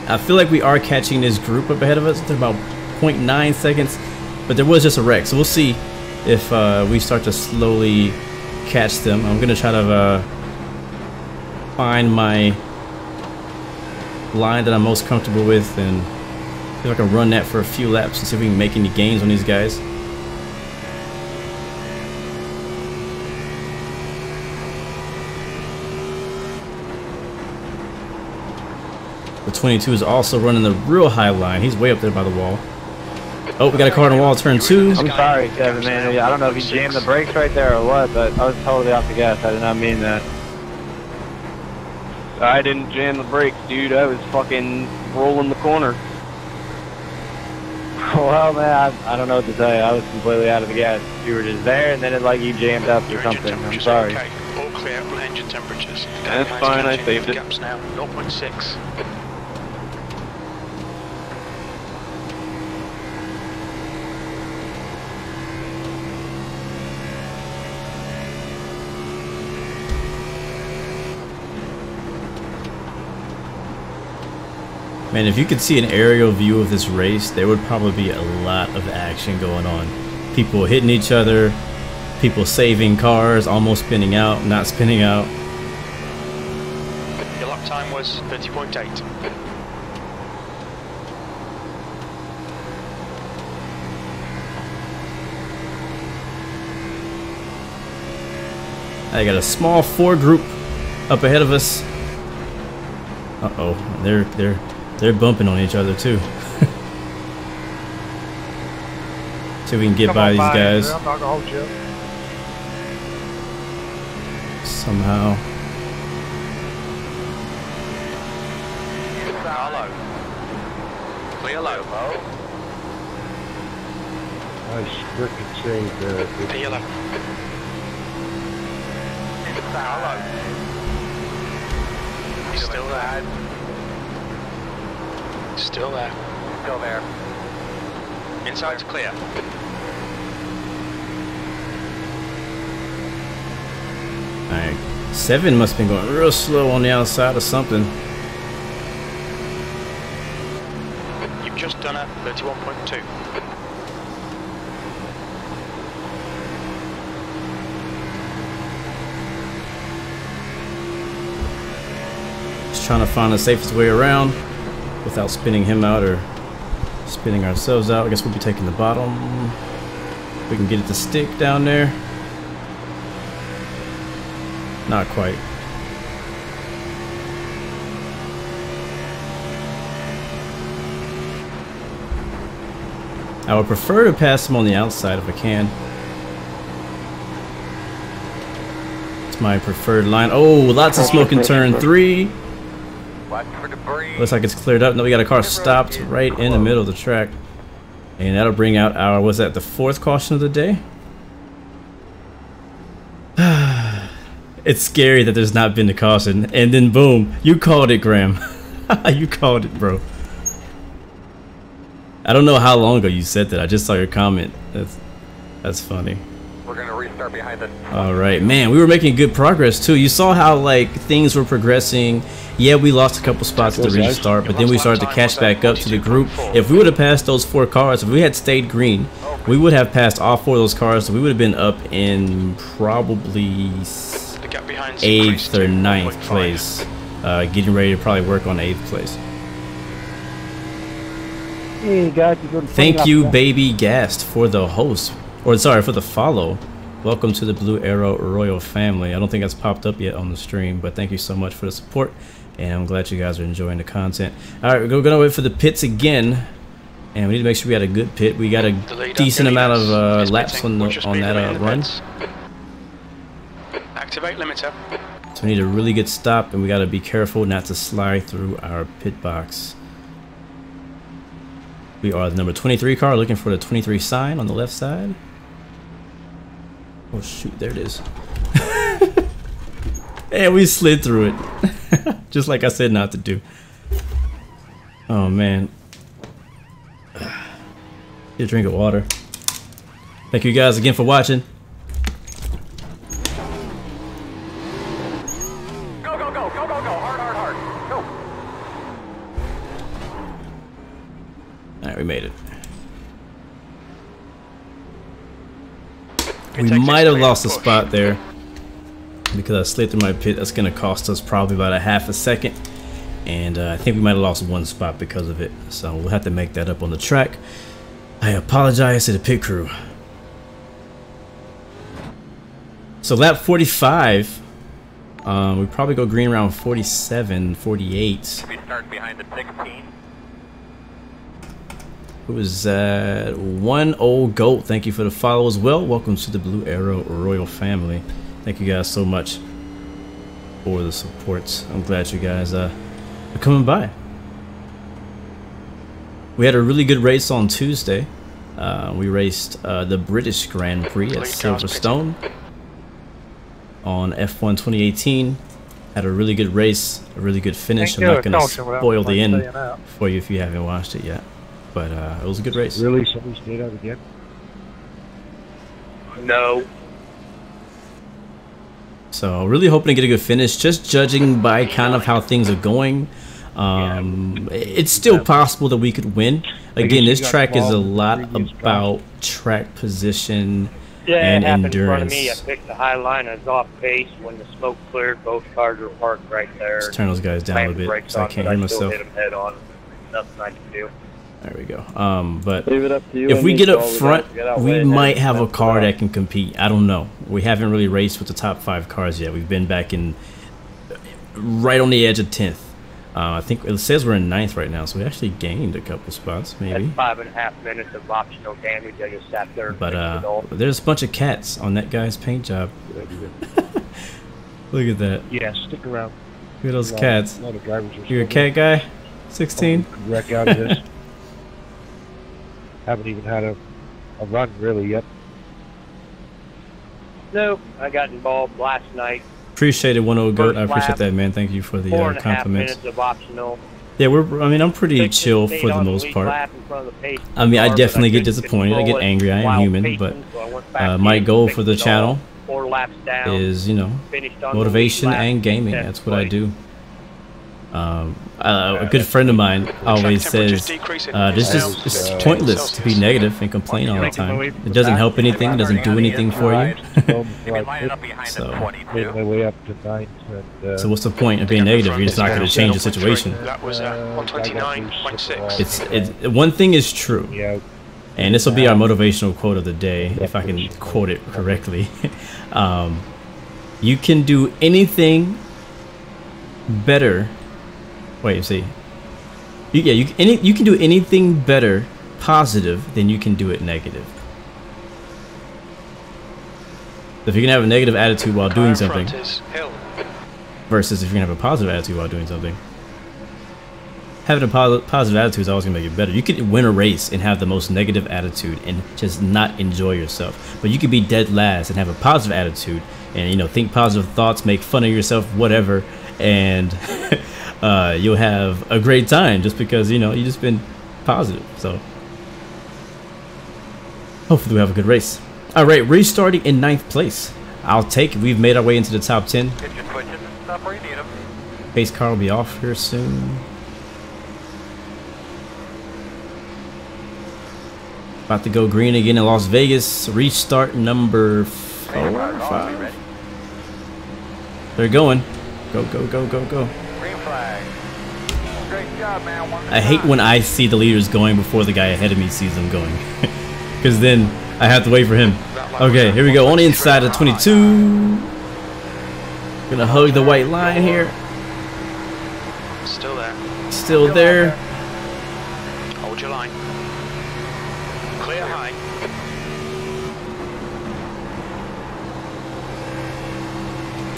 I feel like we are catching this group up ahead of us. It's about 0.9 seconds. But there was just a wreck. So we'll see if we start to slowly catch them. I'm going to try to find my line that I'm most comfortable with and see if I can run that for a few laps and see if we can make any gains on these guys. The 22 is also running the real high line. He's way up there by the wall. Oh, we got a car on the wall, turn 2. I'm sorry, Kevin, man. I don't know if you jammed the brakes right there or what, but I was totally off the gas. I did not mean that. I didn't jam the brakes, dude. I was fucking rolling the corner. Well, man, I don't know what to tell you. I was completely out of the gas. You were just there, and then it like you jammed up or something. I'm sorry. Okay. All clear on engine temperatures. That's fine. I saved it. Gaps now. 0.6. Man, if you could see an aerial view of this race, there would probably be a lot of action going on. People hitting each other, people saving cars, almost spinning out, not spinning out. Your lap time was 30.8. I got a small 4 group up ahead of us. Uh-oh, they're bumping on each other too. See if we can get by these guys somehow. Clear low. Nice wicked save there. Clear low. He's still there. Still there. Still there. Inside's clear. Alright. 7 must have been going real slow on the outside or something. You've just done a 31.2. Just trying to find the safest way around without spinning him out or spinning ourselves out. I guess we'll be taking the bottom. We can get it to stick down there. Not quite. I would prefer to pass him on the outside if I can. It's my preferred line. Oh, lots of smoke in turn 3. Looks like it's cleared up. No, we got a car stopped right in the middle of the track. And that'll bring out our, was that the 4th caution of the day? It's scary that there's not been a caution. And then boom, you called it, Graeme. You called it, bro. I don't know how long ago you said that. I just saw your comment. That's funny. We're gonna restart behind the. All right, man. We were making good progress too. You saw how like things were progressing. Yeah, we lost a couple spots at the restart, but then we started to catch back up to the group. If we would have passed those 4 cars, if we had stayed green, we would have passed all 4 of those cars. So we would have been up in probably 8th or 9th place, getting ready to probably work on 8th place. Hey guys, Thank you, Baby Gast, for the host, or sorry, for the follow. Welcome to the Blue Arrow Royal family. I don't think that's popped up yet on the stream, but thank you so much for the support, and I'm glad you guys are enjoying the content. All right, we're gonna wait for the pits again, and we need to make sure we got a good pit. We got a decent amount of laps on that run. Activate limiter. So we need a really good stop, and we got to be careful not to slide through our pit box. We are the number 23 car, looking for the 23 sign on the left side. Oh shoot, there it is. And we slid through it. Just like I said not to do. Oh man. Get a drink of water. Thank you guys again for watching. Go, go, go, go, go, go. Hard, hard, hard. Go. Alright, we made it. We might have lost a spot there because I slid through my pit. That's going to cost us probably about a half a second. And I think we might have lost 1 spot because of it. So we'll have to make that up on the track. I apologize to the pit crew. So lap 45, we probably go green around 47, 48. We start behind the 16. Who is that? One Old Goat. Thank you for the follow as well. Welcome to the Blue Arrow Royal family. Thank you guys so much for the support. I'm glad you guys are coming by. We had a really good race on Tuesday. We raced the British Grand Prix at Silverstone on F1 2018. Had a really good race, a really good finish. I'm not going to spoil the end for you if you haven't watched it yet. But it was a good race. Really? Somebody stayed out again? No. So really hoping to get a good finish. Just judging by kind of how things are going, it's still possible that we could win. Again, this track is a lot about track position and endurance. In front of me. I picked the high line. I was off pace. When the smoke cleared, both cars were parked right there. Let's turn those guys down a bit because I can't hear myself. Hit them head on. Nothing I can do. There we go. But if we get up front, we might have a car that can compete. I don't know. We haven't really raced with the top 5 cars yet. We've been back in right on the edge of 10th. I think it says we're in 9th right now, so we actually gained a couple spots, maybe. That's 5.5 minutes of optional damage. I just sat there. But there's a bunch of cats on that guy's paint job. Look at that. Yeah, stick around. Look at those cats. You're a cat guy? 16? Wreck out of this. Haven't even had a run really yet. No, I got involved last night. Appreciate it, One Old Goat. I appreciate that, man. Thank you for the compliments. 4.5 minutes of optional. Yeah, I'm pretty chill for the most part. I mean, I definitely get disappointed. I get angry. I am human, but my goal for the channel is, you know, motivation and gaming. That's what I do. A good friend of mine always says, it's pointless to be negative and complain all the time. It doesn't help anything. It doesn't do anything for you. So what's the point of being negative? You're just not going to change the situation. That was 129.6. One thing is true, and this will be our motivational quote of the day, if I can quote it correctly. You can do anything better. Wait, see. You can do anything better positive, then you can do it negative. If you can have a negative attitude while doing something, versus if you're gonna have a positive attitude while doing something. Having a positive attitude is always gonna make it better. You could win a race and have the most negative attitude and just not enjoy yourself. But you could be dead last and have a positive attitude and, you know, think positive thoughts, make fun of yourself, whatever, and you'll have a great time just because, you know, you just been positive. So hopefully we have a good race. All right, restarting in 9th place. I'll take it. We've made our way into the top 10. Pace car will be off here soon. About to go green again in Las Vegas. Restart number 4 or 5. They're going. Go, go, go, go, go. Green flag. Great job, man. I hate when I see the leaders going before the guy ahead of me sees them going. Because then I have to wait for him. Okay, here we go. On the inside of 22. Gonna hug the white line here. Still there. Still there. Hold your line. Clear high.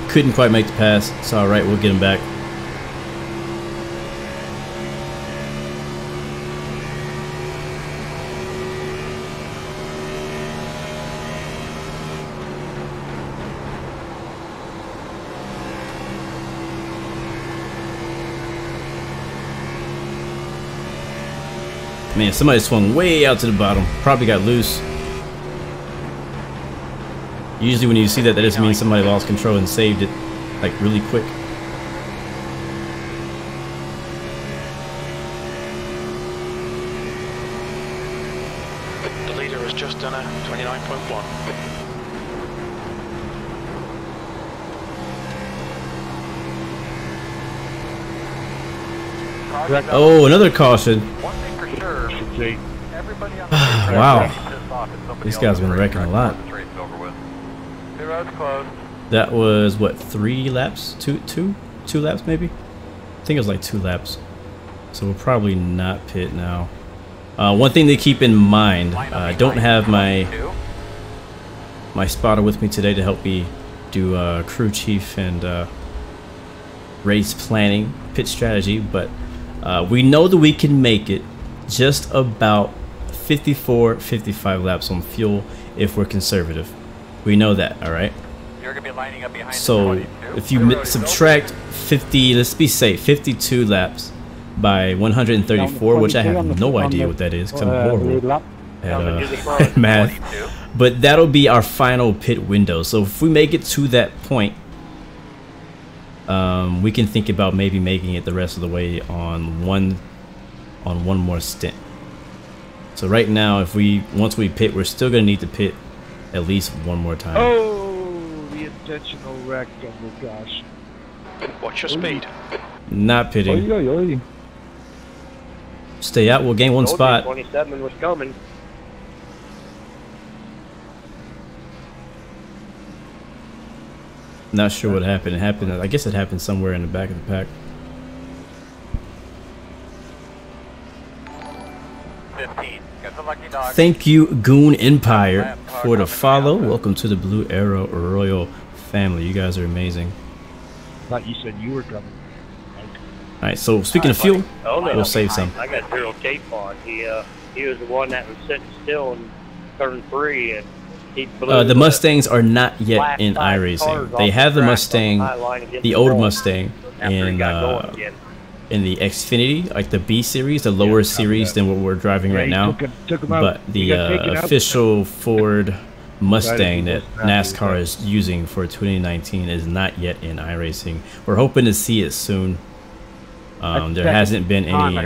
Couldn't quite make the pass. It's alright, we'll get him back. Man, somebody swung way out to the bottom. Probably got loose. Usually when you see that, that just means somebody lost control and saved it, like, really quick. The leader has just done a 29.1. Oh, another caution. Wow. This guy's been wrecking a lot. That was what, 3 laps? Two laps maybe? I think it was like 2 laps. So we'll probably not pit now. One thing to keep in mind, I don't have my spotter with me today to help me do crew chief and race planning, pit strategy, but we know that we can make it just about 54-55 laps on fuel if we're conservative. We know that, all right? You're gonna be lining up behind so if you subtract 50, let's be safe, 52 laps by 134, which I have no idea what that is because I'm horrible at math, but that'll be our final pit window. So if we make it to that point, we can think about maybe making it the rest of the way on one more stint. So right now, once we pit, we're still gonna need to pit at least one more time. Oh, the intentional wreck! Oh my gosh! Watch your speed. Not pitting. Oy, oy, oy. Stay out. We'll gain 1 spot. 27 was coming. Not sure what happened. It happened. I guess it happened somewhere in the back of the pack. 15. Got the lucky dog. Thank you, Goon Empire, for the follow. Welcome to the Blue Arrow Royal family. You guys are amazing. Thought you said you were coming. All right. So speaking of fuel, Oh, no. we'll save some. I got zero tape on. He was the one that was sitting still in turn 3, and he blew the Mustangs are not yet in iRacing. They have the Mustang, the old Mustang, in the Xfinity, like the B series, the lower series than what we're driving right now. But the official Ford Mustang that NASCAR is using for 2019 is not yet in iRacing. We're hoping to see it soon. There hasn't been any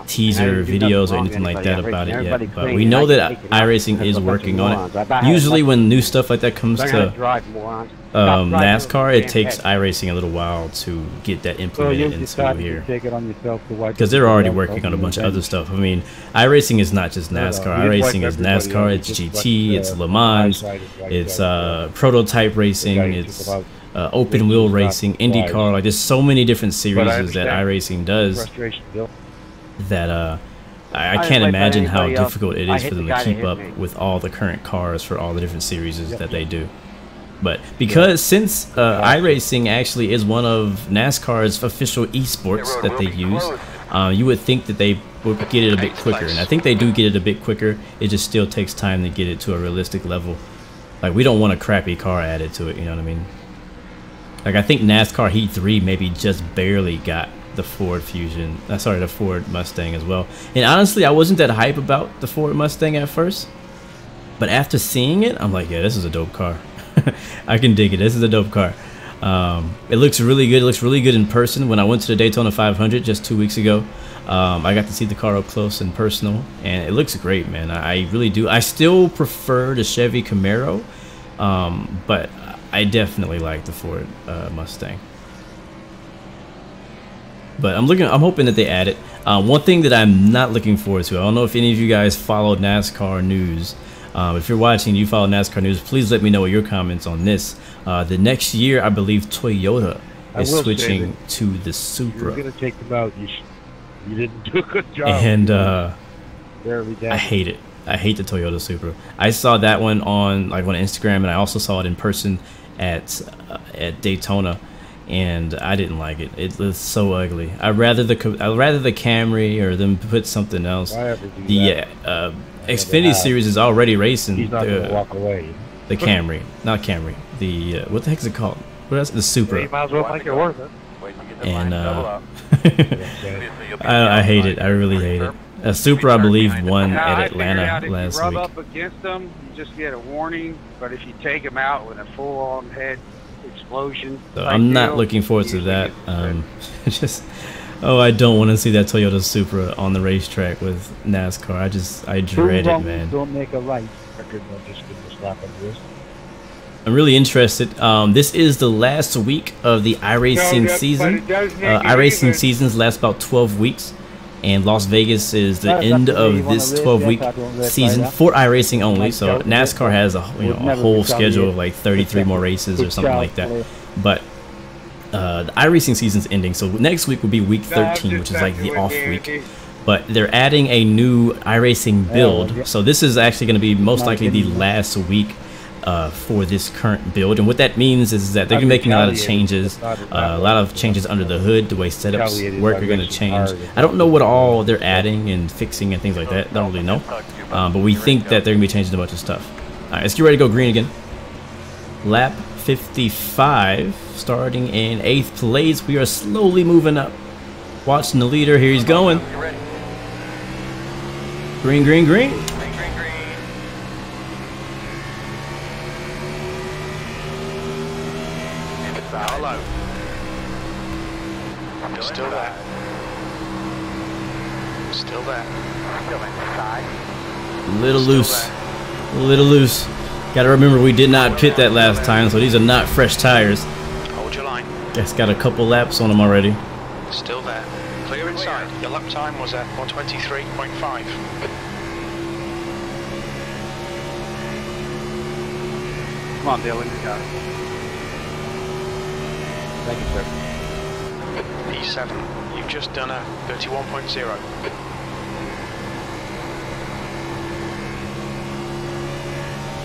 teaser videos or anything like that about it yet, but we know that iRacing is working on it. Usually when new stuff like that comes to NASCAR, it takes iRacing a little while to get that implemented into here, because they're already working on a bunch of other stuff. I mean, iRacing is not just NASCAR. iRacing is NASCAR, it's GT, it's Le Mans, it's prototype racing, it's open wheel racing, IndyCar. Like, there's so many different series that iRacing does that I can't imagine how difficult it is for them to keep up with all the current cars for all the different series that they do. But because since iRacing actually is one of NASCAR's official esports that they use, you would think that they would get it a bit quicker, and I think they do get it a bit quicker. It just still takes time to get it to a realistic level. Like, we don't want a crappy car added to it, you know what I mean? Like, I think NASCAR Heat 3 maybe just barely got the Ford Fusion, the Ford Mustang as well. And honestly, I wasn't that hype about the Ford Mustang at first, but after seeing it, I'm like, yeah, this is a dope car. I can dig it. This is a dope car. It looks really good. It looks really good in person. When I went to the Daytona 500 just 2 weeks ago, I got to see the car up close and personal, and it looks great, man. I really do. I still prefer the Chevy Camaro, but I definitely like the Ford Mustang. But I'm hoping that they add it. One thing that I'm not looking forward to, I don't know if any of you guys follow NASCAR news. If you're watching, you follow NASCAR news, please let me know your comments on this. The next year, I believe Toyota is switching to the Supra. You're going to take them out. You didn't do a good job. And I hate it. I hate the Toyota Supra. I saw that one on Instagram, and I also saw it in person at Daytona, and I didn't like it. It was so ugly. I'd rather the Camry or them put something else. The Xfinity series is already racing. He's not going to walk away. The Camry, not Camry. The what the heck is it called? What else? The Supra. You might as well make it worth it. And I hate it. I really hate it. Supra, I believe, won at Atlanta last week. If you rub up against them, you just get a warning. But if you take them out with a full-on head explosion, so I'm not looking forward to that. I don't want to see that Toyota Supra on the racetrack with NASCAR. I dread it, man. Don't make a right. I'm really interested. This is the last week of the iRacing season. iRacing seasons last about 12 weeks, and Las Vegas is the end of this 12-week season for iRacing only. So NASCAR has a whole schedule of like 33 more races or something like that. But the iRacing season's ending, so next week will be week 13, which is like the off week. But they're adding a new iRacing build, so this is actually going to be most likely the last week for this current build. And what that means is that they're making a lot of changes, under the hood. The way setups work are going to change. I don't know what all they're adding and fixing and things like that. Don't really know, but we think that they're going to be changing a bunch of stuff. All right, let's get ready to go green again. Lap 55, starting in 8th place. We are slowly moving up. Watching the leader. Here he's going. Green, green, green. Still there. Still there. Little loose. A little loose. Gotta remember we did not pit that last time, so these are not fresh tires. Hold your line. It's got a couple laps on them already. Still there. Clear inside. Your lap time was at 123.5. Come on, Dylan, you got it. Thank you, sir. P7, you've just done a 31.0.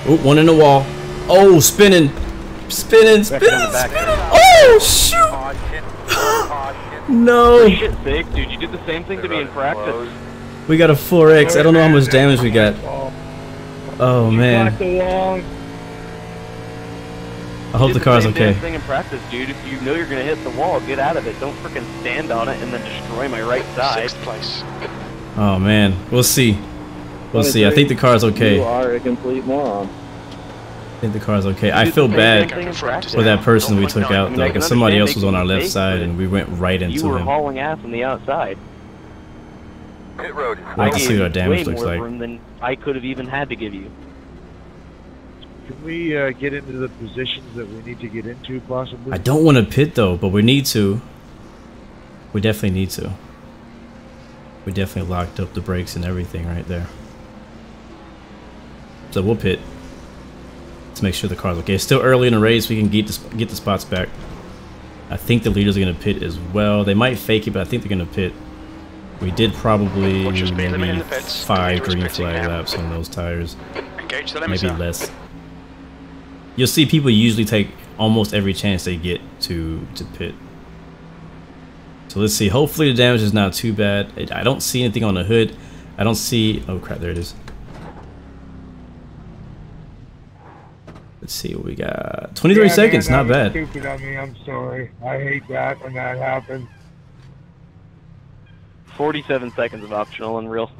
Oh, one in the wall. Oh, spinning. Spinning, spinning, spinning. Oh, shoot. No. Shit, Sig, dude, you did the same thing to me in practice. We got a 4X. I don't know how much damage we got. Oh, man. I hope the car's okay. Thing in practice, dude. If you know you're gonna hit the wall, get out of it. Don't freaking stand on it and then destroy my right side. 6th place. Oh man, we'll see. We'll see. I think the car's okay. You are a complete moron. I think the car's okay. I feel bad for that person we took out though, because somebody else was on our left side and we went right into him. You were hauling ass on the outside. Pit road. We'll have to see what our damage looks like. Than I could have even had to give you. Can we get into the positions that we need to get into, possibly? I don't want to pit, though, but we need to. We definitely need to. We definitely locked up the brakes and everything right there. So we'll pit. Let's make sure the car's okay. It's still early in the race. We can get the spots back. I think the leaders are going to pit as well. They might fake it, but I think they're going to pit. We did probably Watch your speed limit in maybe the pits. 5 Dangerous green pitting flag now. laps on those tires. Engage the limiter. Maybe less. You'll see people usually take almost every chance they get to pit. So let's see. Hopefully the damage is not too bad. I don't see anything on the hood. I don't see. Oh crap! There it is. Let's see what we got. 23 seconds. Man, not bad. Stupid of me. I'm sorry. I hate that when that happens. 47 seconds of optional and real.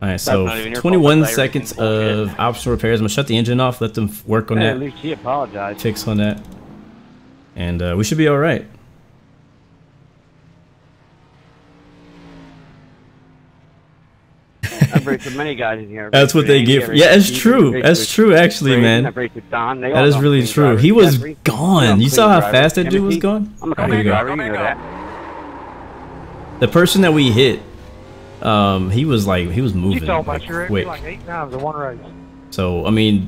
Alright, so 21 seconds of optional repairs. I'm gonna shut the engine off, let them work on that. At least he apologized. Fix on that. And we should be alright. I've raced with many guys in here. That's what they get. Yeah, it's true. That's true, actually, man. That is really true. He was gone. You saw how fast that dude was gone? There you go. The person that we hit, he was moving like quick. Like 8 times in one race. So I mean,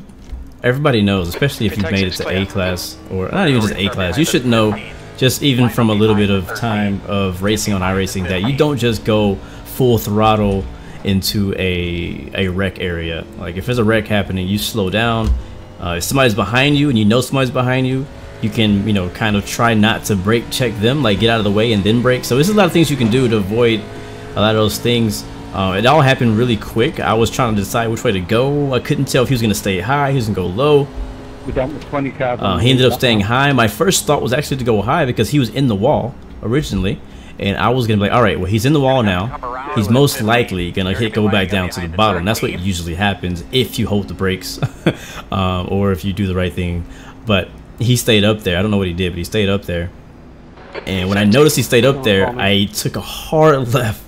everybody knows, especially if you've made it to A class, or not even just A class. You should know, just even from a little bit of time of racing on iRacing, that you don't just go full throttle into a wreck area. Like if there's a wreck happening, you slow down. If somebody's behind you and you know somebody's behind you, you can, you know, kind of try not to brake check them, like get out of the way and then brake. So there's a lot of things you can do to avoid a lot of those things. It all happened really quick. I was trying to decide which way to go. I couldn't tell if he was going to stay high, he was going to go low. He ended up staying high. My first thought was actually to go high because he was in the wall originally. And I was going to be like, alright, well, he's in the wall now. He's most likely going to go back down to the bottom. That's what usually happens if you hold the brakes or if you do the right thing. But he stayed up there. I don't know what he did, but he stayed up there. And when I noticed he stayed up there, I took a hard left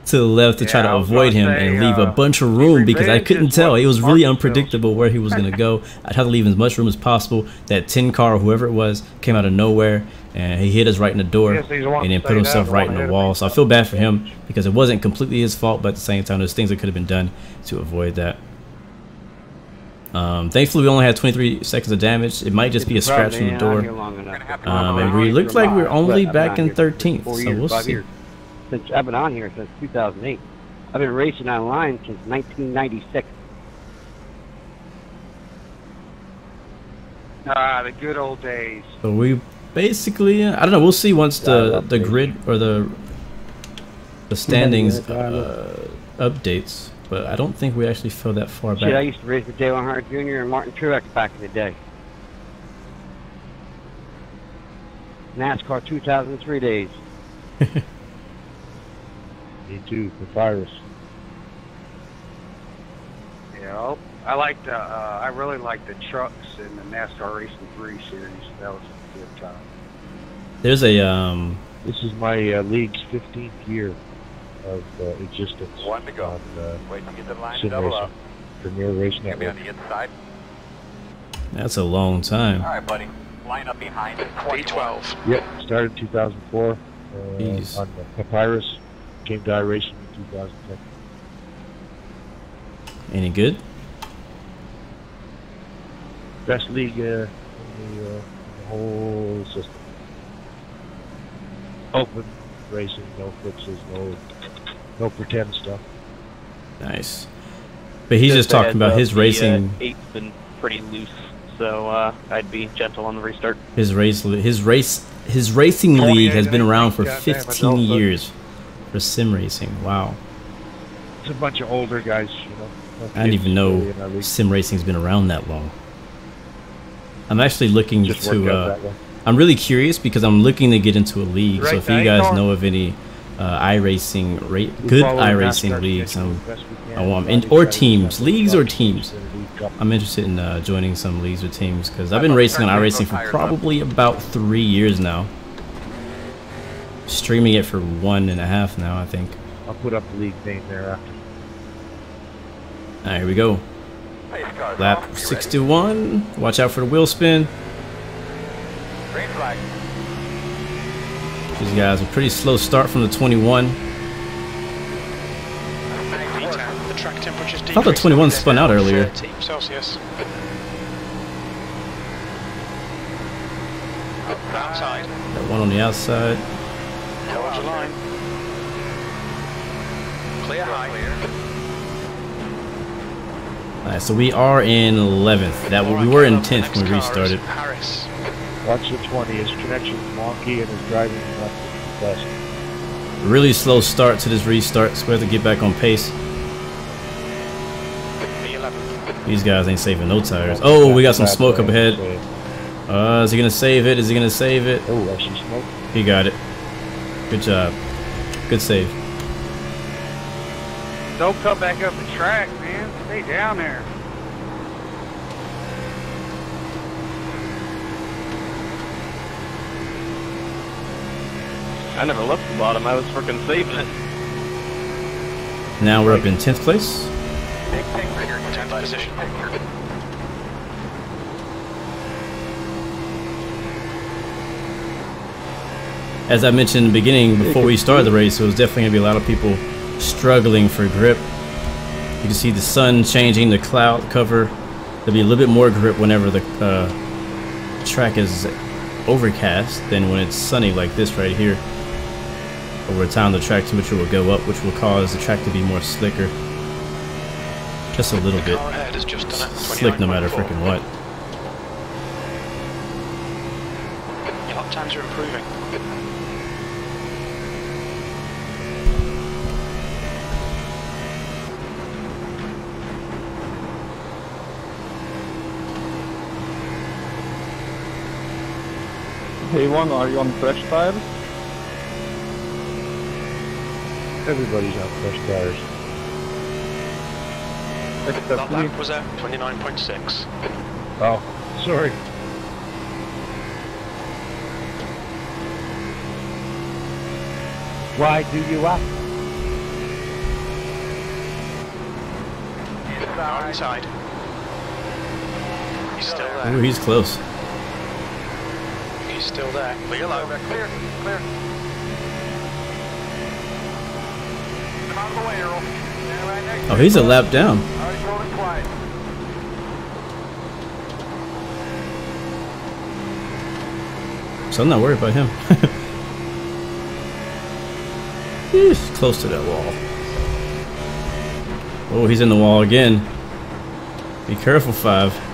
to the left to try to avoid him and leave a bunch of room because I couldn't tell. It was really unpredictable where he was going to go. I tried to leave as much room as possible. That 10 car or whoever it was came out of nowhere and he hit us right in the door and then put himself right in the wall. So I feel bad for him because it wasn't completely his fault, but at the same time there's things that could have been done to avoid that. Thankfully we only had 23 seconds of damage. It might just be a scratch from the door. And we looked like we were only back in 13th, so we'll see. Since I've been on here since 2008. I've been racing online since 1996. The good old days. So we basically, I don't know, we'll see once the grid or the standings updates, but I don't think we actually fell that far back. Shit, I used to race with Dale Earnhardt Jr. and Martin Truex back in the day. NASCAR 2003 days. Me too, the virus. Yeah, I really like the trucks in the NASCAR Racing 3 series. That was a good time. There's a This is my league's 15th year of existence. One to go. Wait till you get the line to double up. Premier Race Network. Be on the inside. That's a long time. All right, buddy. Line up behind B12. Yep, started in 2004 on the Papyrus. Came to iRacing in 2010. Any good? Best league in the whole system. Open racing, no fixes, no pretend stuff. Nice. But he's just talking about his racing. 8's been pretty loose, so I'd be gentle on the restart. His racing league has been around for 15 years for sim racing. Wow. It's a bunch of older guys, you know. I didn't even know sim racing's been around that long. I'm actually looking to I'm really curious because I'm looking to get into a league. So if you guys know of any iRacing good iRacing leagues, or teams, leagues or teams, I'm interested in joining some leagues or teams because I've been racing on iRacing for probably about 3 years now. Streaming it for 1.5 now, I think. I'll put up the league name there after. Alright, here we go. Lap 61. Watch out for the wheel spin. Green flag. These guys a pretty slow start from the 21. The track temperature's I thought the 21 spun out earlier. 30 Celsius. Outside. Got one on the outside. Hold your line. Clear high. Alright, so we are in 11th. We were in 10th when we restarted. Watch the 20. His connection's wonky and his driving is not the best. Really slow start to this restart, so we have to get back on pace. These guys ain't saving no tires. Oh, we got some smoke up ahead. Is he gonna save it? Is he gonna save it? Oh, I see smoke. He got it. Good job. Good save. Don't come back up the track, man. Stay down there. I never looked at the bottom. I was freaking saving it. Now we're up in 10th place. 10th position. As I mentioned in the beginning, before we started the race, there was definitely going to be a lot of people struggling for grip. You can see the sun changing, the cloud cover. There'll be a little bit more grip whenever the track is overcast than when it's sunny like this right here. Over time, the track temperature will go up, which will cause the track to be more slicker. Just a little bit. Slick no matter freaking what. Your lap times are improving. Hey, one, are you on fresh tires? Everybody's on fresh tires. That lap was at 29.6. Oh, sorry. Why do you ask? Inside. He's still there. Ooh, he's close. He's still there. Clear low. Clear. Clear. Come out of the way, Earl. Right next Oh, he's a lap down. Alright, rolling quiet. So I'm not worried about him. He's close to that wall. Oh, he's in the wall again. Be careful, 5.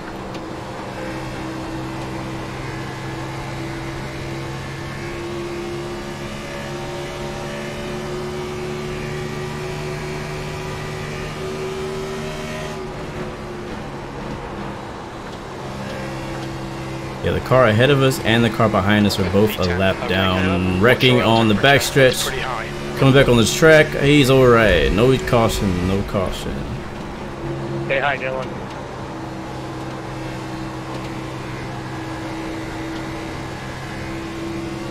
Yeah, the car ahead of us and the car behind us are both a lap down. Wrecking on the backstretch. Coming back on this track. He's alright. No caution, no caution. Hey, hi, Dylan.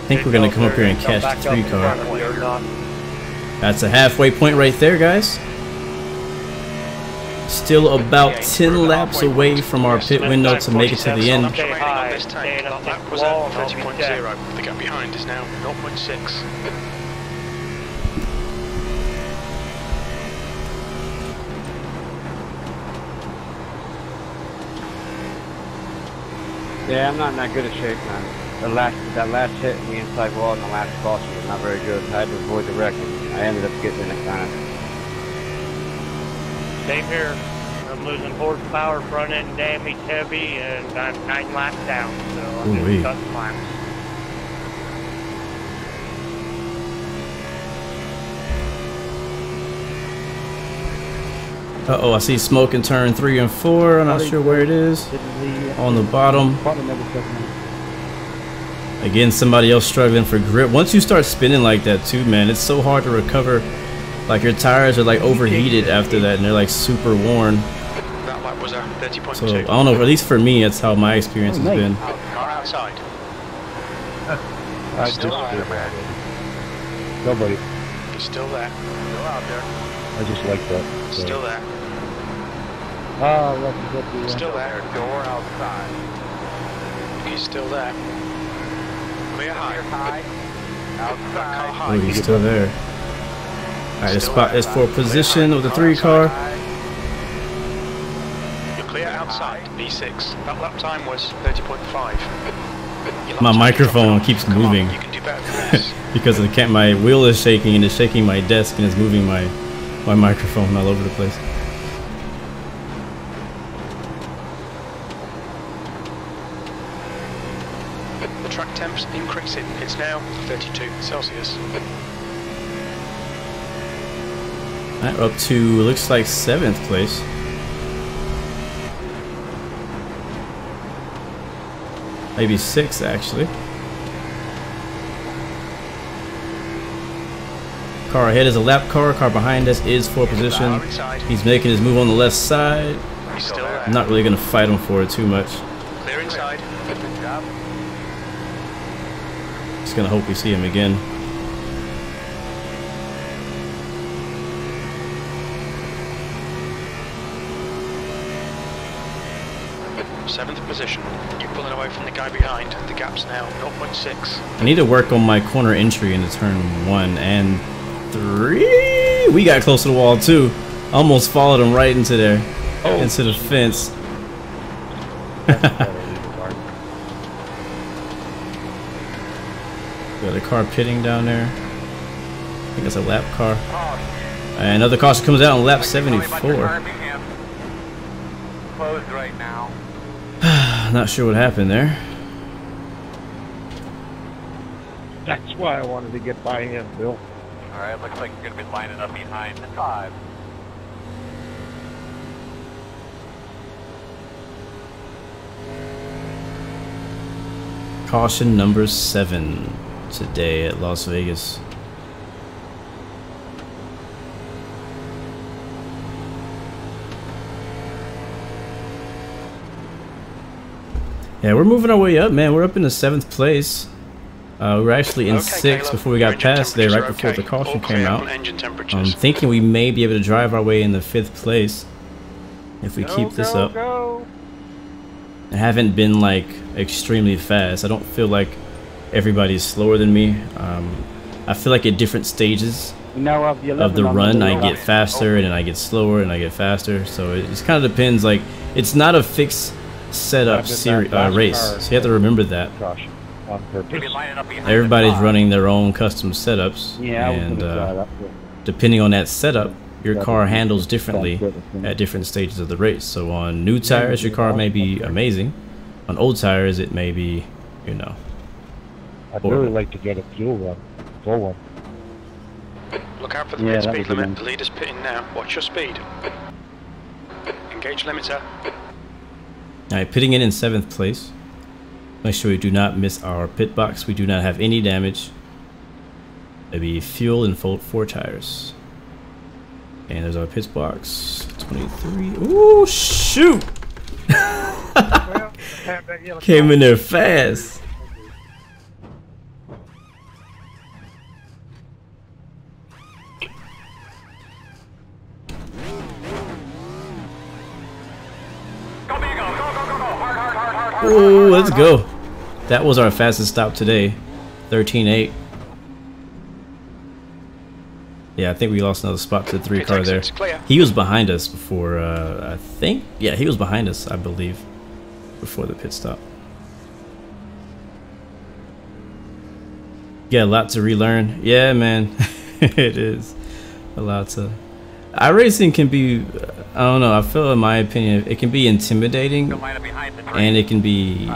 I think we're going to come up here and catch the 3 car. That's a halfway point right there, guys. Still about 10 laps away from our pit window to make it to the end. That lap was at 30.0. The gap behind is now 0.6. Yeah, I'm not in that good a shape, man. That last hit in the inside wall and the last caution was not very good. I had to avoid the wreck, and I ended up getting in it kind of. Same here. I'm losing horsepower, front end damage heavy, and I'm 9 laps down, so I'm doing dust laps. Uh-oh, I see smoke in turn 3 and 4. I'm not sure where it is. On the bottom. Again, somebody else struggling for grip. Once you start spinning like that too, man, it's so hard to recover. Like your tires are like overheated after that, and they're like super worn. That lap was at 30.2. So I don't know, at least for me, that's how my experience has been. Car outside. I just feel bad. Nobody. He's still there. Still out there. I just like that. So. Still there. Still there. Door outside. He's still there. Clear high. Outside. Oh, he's still there. Alright, the spot is for position with the 3 car. You're clear outside. V6. That lap time was 30.5. My microphone keeps moving You can do better than this. because my wheel is shaking and it's shaking my desk and it's moving my My microphone all over the place. The track temp's increasing. It's now 32 Celsius. Alright, we're up to, looks like 7th place. Maybe 6th actually. Car ahead is a lap car. Car behind us is 4th position. He's making his move on the left side. I'm not really going to fight him for it too much. Clear inside. Good job. Just going to hope we see him again. Seventh position. You're pulling away from the guy behind. The gap's now 0.6. I need to work on my corner entry into turn 1 and 3. We got close to the wall too. Almost followed him right into there, into the fence. Got a car pitting down there. I think it's a lap car. And another car comes out on lap 74. Closed right now. Not sure what happened there. That's why I wanted to get by him, Bill. Alright, looks like you're going to be lining up behind the 5. Caution number 7 today at Las Vegas. Yeah, we're moving our way up, man. We're up in the 7th place. We were actually in 6th before we got past there, right before the caution came out. I'm thinking we may be able to drive our way in the 5th place if we keep this up. I haven't been like extremely fast. I don't feel like everybody's slower than me. I feel like at different stages of the run, I get faster and then I get slower and I get faster. So it just kind of depends. Like, it's not a fixed setup race, so you have to remember that. On purpose. Everybody's running their own custom setups, and depending on that setup, your car handles differently at different stages of the race. So on new tires, your car may be amazing. On old tires, it may be, you know, I'd really like to get a full one. Look out for the pit speed limit. The leader's pitting now. Watch your speed. Engage limiter. Alright, pitting in 7th place. Make sure we do not miss our pit box. We do not have any damage. Maybe fuel and 4 tires. And there's our pit box. 23. Ooh, shoot! Came in there fast. Oh, let's go. That was our fastest stop today. 13.8. Yeah, I think we lost another spot to the 3 car there. He was behind us before, I think. Yeah, he was behind us, I believe, before the pit stop. Yeah, a lot to relearn. Yeah, man. It is a lot to... iRacing can be, I don't know, I feel in my opinion, it can be intimidating and it can be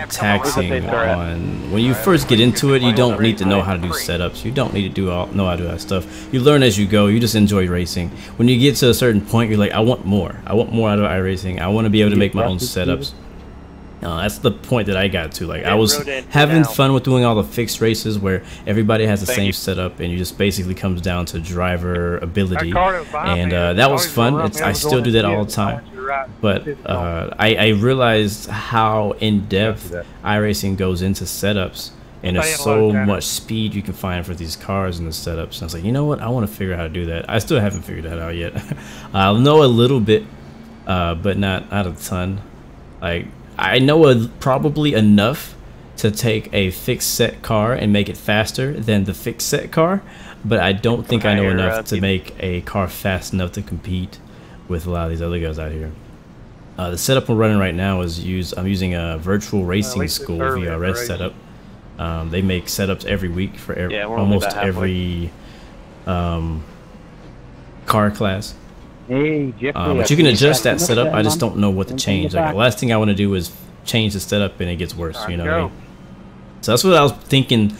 taxing on, when you first get into it, you don't need to know how to do setups, you don't need to know how to do that stuff. You learn as you go, you just enjoy racing. When you get to a certain point, you're like, I want more out of iRacing, I want to be able to make my own setups. That's the point that I got to. Like, I was having fun with doing all the fixed races where everybody has the same setup and you just basically comes down to driver ability, and that was fun. I still do that all the time, but I realized how in-depth iRacing goes into setups, and there's so much speed you can find for these cars and the setups. And I was like, you know what, I want to figure out how to do that. I still haven't figured that out yet. I'll know a little bit, but not a ton. Like, I know probably enough to take a fixed set car and make it faster than the fixed set car, but I don't think I know enough to make a car fast enough to compete with a lot of these other guys out here. The setup we're running right now is I'm using a virtual racing school VRS setup. They make setups every week for almost every car car class. Hey, Jeffrey. But you can adjust that setup. I just don't know what to change. Like the last thing I want to do is change the setup and it gets worse. You know what I mean? So that's what I was thinking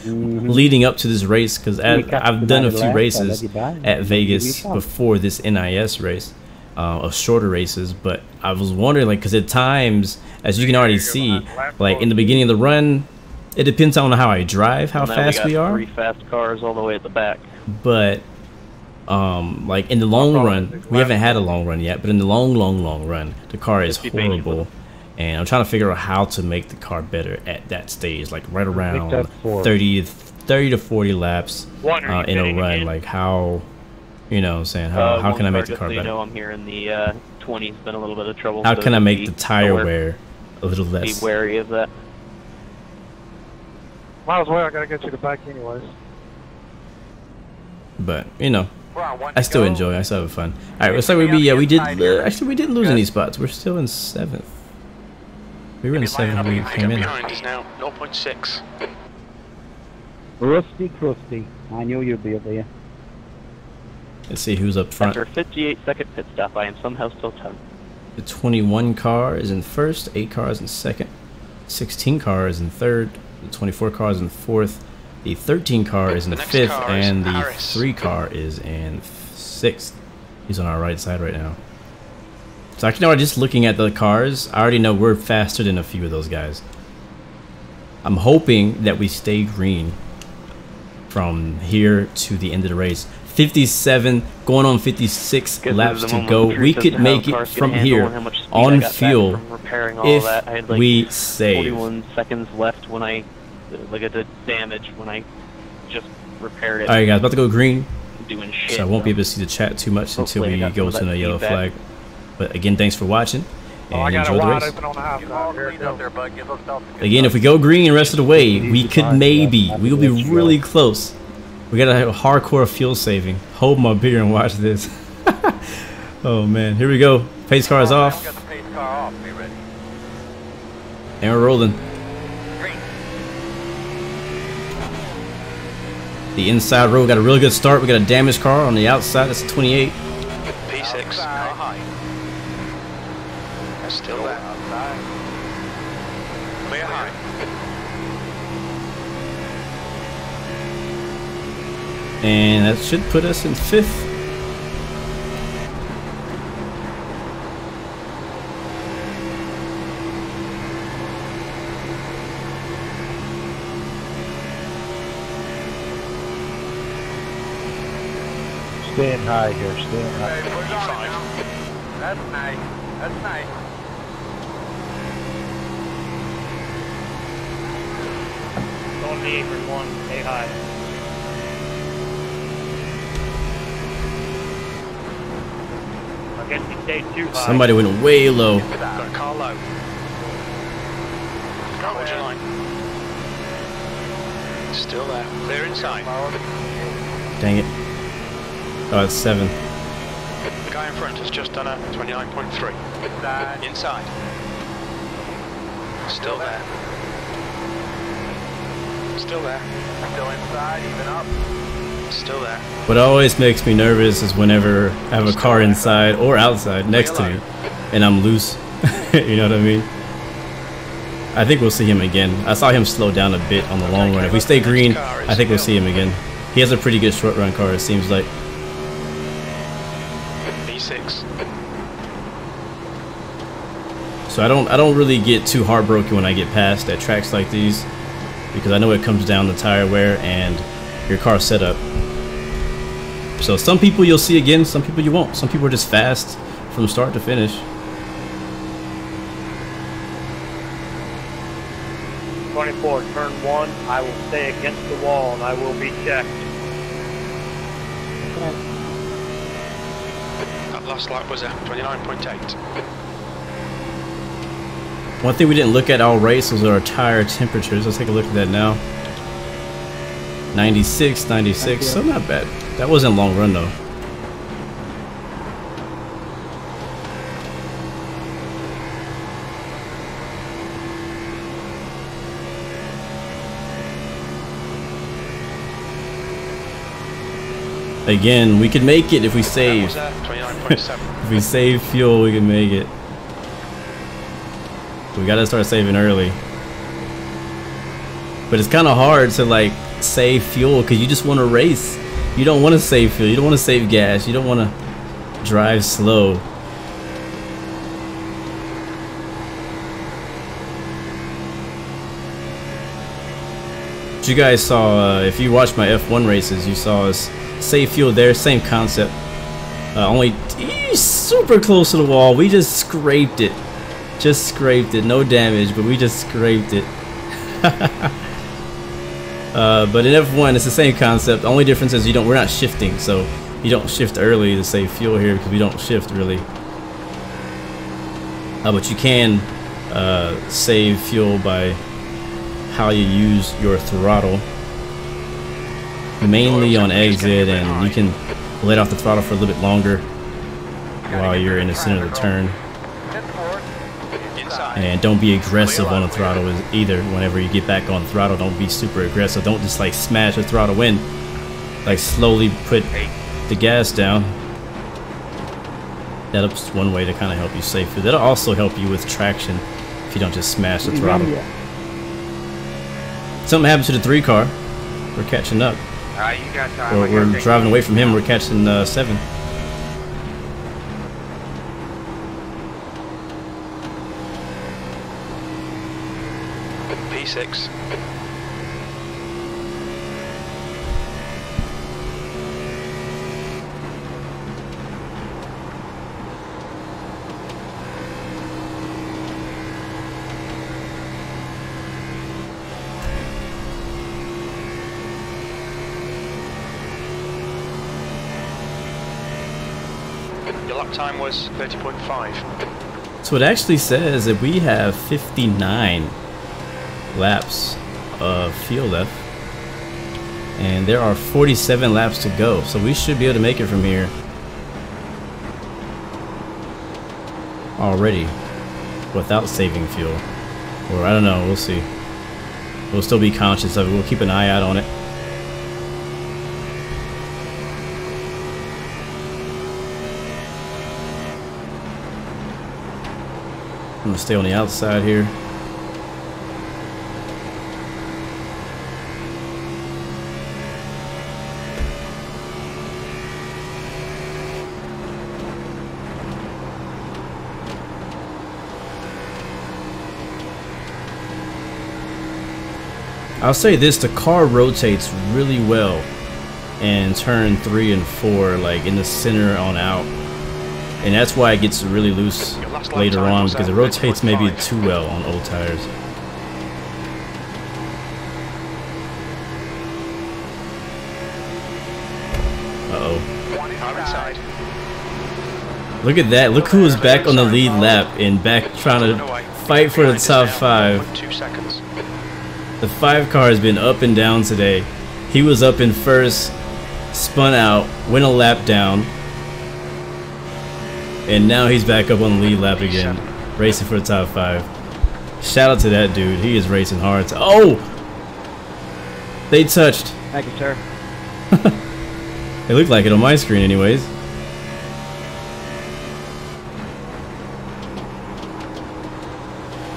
leading up to this race, because I've done a few races at Vegas before this NIS race, of shorter races. But I was wondering, like, because at times, as you can already see, like in the beginning of the run, it depends on how I drive, how fast we are. 3 fast cars all the way at the back. But like in the long run, we haven't had a long run yet, but in the long run, the car is horrible. And I'm trying to figure out how to make the car better at that stage, like right around 30 to 40 laps in a run. Like how, you know what I'm saying, how can I make the car better? You know, I'm here in the 20's been a little bit of trouble. How can I make the tire wear a little less? Be wary of that. Might as well, I gotta get you the back anyways. But, you know, I still enjoy, I still have fun. Alright, looks like we did, actually we didn't lose any spots. We're still in 7th. We were in 7th when we came in. Behind is now 0.6. Rusty crusty. I knew you'd be up there. Let's see who's up front. After a 58-second pit stop, I am somehow still 10th. The 21 car is in 1st, 8 cars in 2nd, 16 car is in 3rd, the 24 car is in 4th, the 13 car is in 5th, and the 3 car is in 6th. He's on our right side right now. So actually, now just looking at the cars, I already know we're faster than a few of those guys. I'm hoping that we stay green from here to the end of the race. 57, going on 56 laps to go. We could make it from here on fuel if we save. 41 seconds left when I look at the damage when I just repaired it. Alright guys, about to go green. Doing shit, so I won't be able to see the chat too much until we go to the yellow flag. But again, thanks for watching and enjoy the race. Again, if we go green the rest of the way, we could we'll be really close. We gotta have a hardcore fuel saving. Hold my beer and watch this. Oh man, here we go. Pace car is off. And we're rolling. The inside row got a really good start. We got a damaged car on the outside. That's a 28. P6, car high. That's still there. Clear high. And that should put us in 5th. Staying high here, staying high. That's nice. That's nice. On the apron 1, stay high. I guess he stayed too high. Somebody went way low. Got a car low. Hold your line. Still there. Clear inside. Dang it. Oh, it's 7. The guy in front has just done a 29.3. Inside. Still there. Still there. Still inside, even up. Still there. What always makes me nervous is whenever I have a car inside or outside next to me and I'm loose. You know what I mean? I think we'll see him again. I saw him slow down a bit on the long run. If we stay green, I think we'll see him again. He has a pretty good short run car, it seems like. B6. So I don't really get too heartbroken when I get past at tracks like these, because I know it comes down to tire wear and your car setup. So some people you'll see again, some people you won't. Some people are just fast from start to finish. 24, turn 1, I will stay against the wall and I will be checked. That last lap was at 29.8. One thing we didn't look at all race was our tire temperatures. Let's take a look at that now. 96, 96, so not bad. That wasn't a long run though. Again, we can make it if we save. 29.7. If we save fuel, we can make it. We gotta start saving early. But it's kind of hard to like save fuel because you just want to race. You don't want to save fuel. You don't want to save gas. You don't want to drive slow. But you guys saw, if you watched my F1 races, you saw us save fuel there. Same concept. Only super close to the wall. We just scraped it. Just scraped it. No damage, but we just scraped it. But in F1, it's the same concept. The only difference is we're not shifting, so you don't shift early to save fuel here because we don't shift really. But you can save fuel by how you use your throttle, mainly on exit, and you can let off the throttle for a little bit longer while you're in the center of the turn. And don't be aggressive on the throttle either. Whenever you get back on throttle, don't be super aggressive. Don't just like smash the throttle in. Like slowly put the gas down. That's one way to kind of help you save fuel. That'll also help you with traction if you don't just smash the throttle. Something happened to the 3 car. We're catching up. You got time. We're driving away from him. We're catching 7. P6. Your lap time was 30.5. So it actually says that we have 59 laps of fuel left, and there are 47 laps to go, so we should be able to make it from here already without saving fuel. Or I don't know, we'll see. We'll still be conscious of it. We'll keep an eye out on it. I'm gonna stay on the outside here. I'll say this, the car rotates really well in turn 3 and 4, like in the center on out. And that's why it gets really loose later on, because it rotates maybe too well on old tires. Uh-oh. Look at that. Look who is back on the lead lap and back trying to fight for the top 5. 2 seconds. The 5 car has been up and down today. He was up in first, spun out, went a lap down, and now he's back up on the lead lap again, racing for the top 5. Shout out to that dude. He is racing hard. Oh! They touched. Thank you, sir. It looked like it on my screen anyways.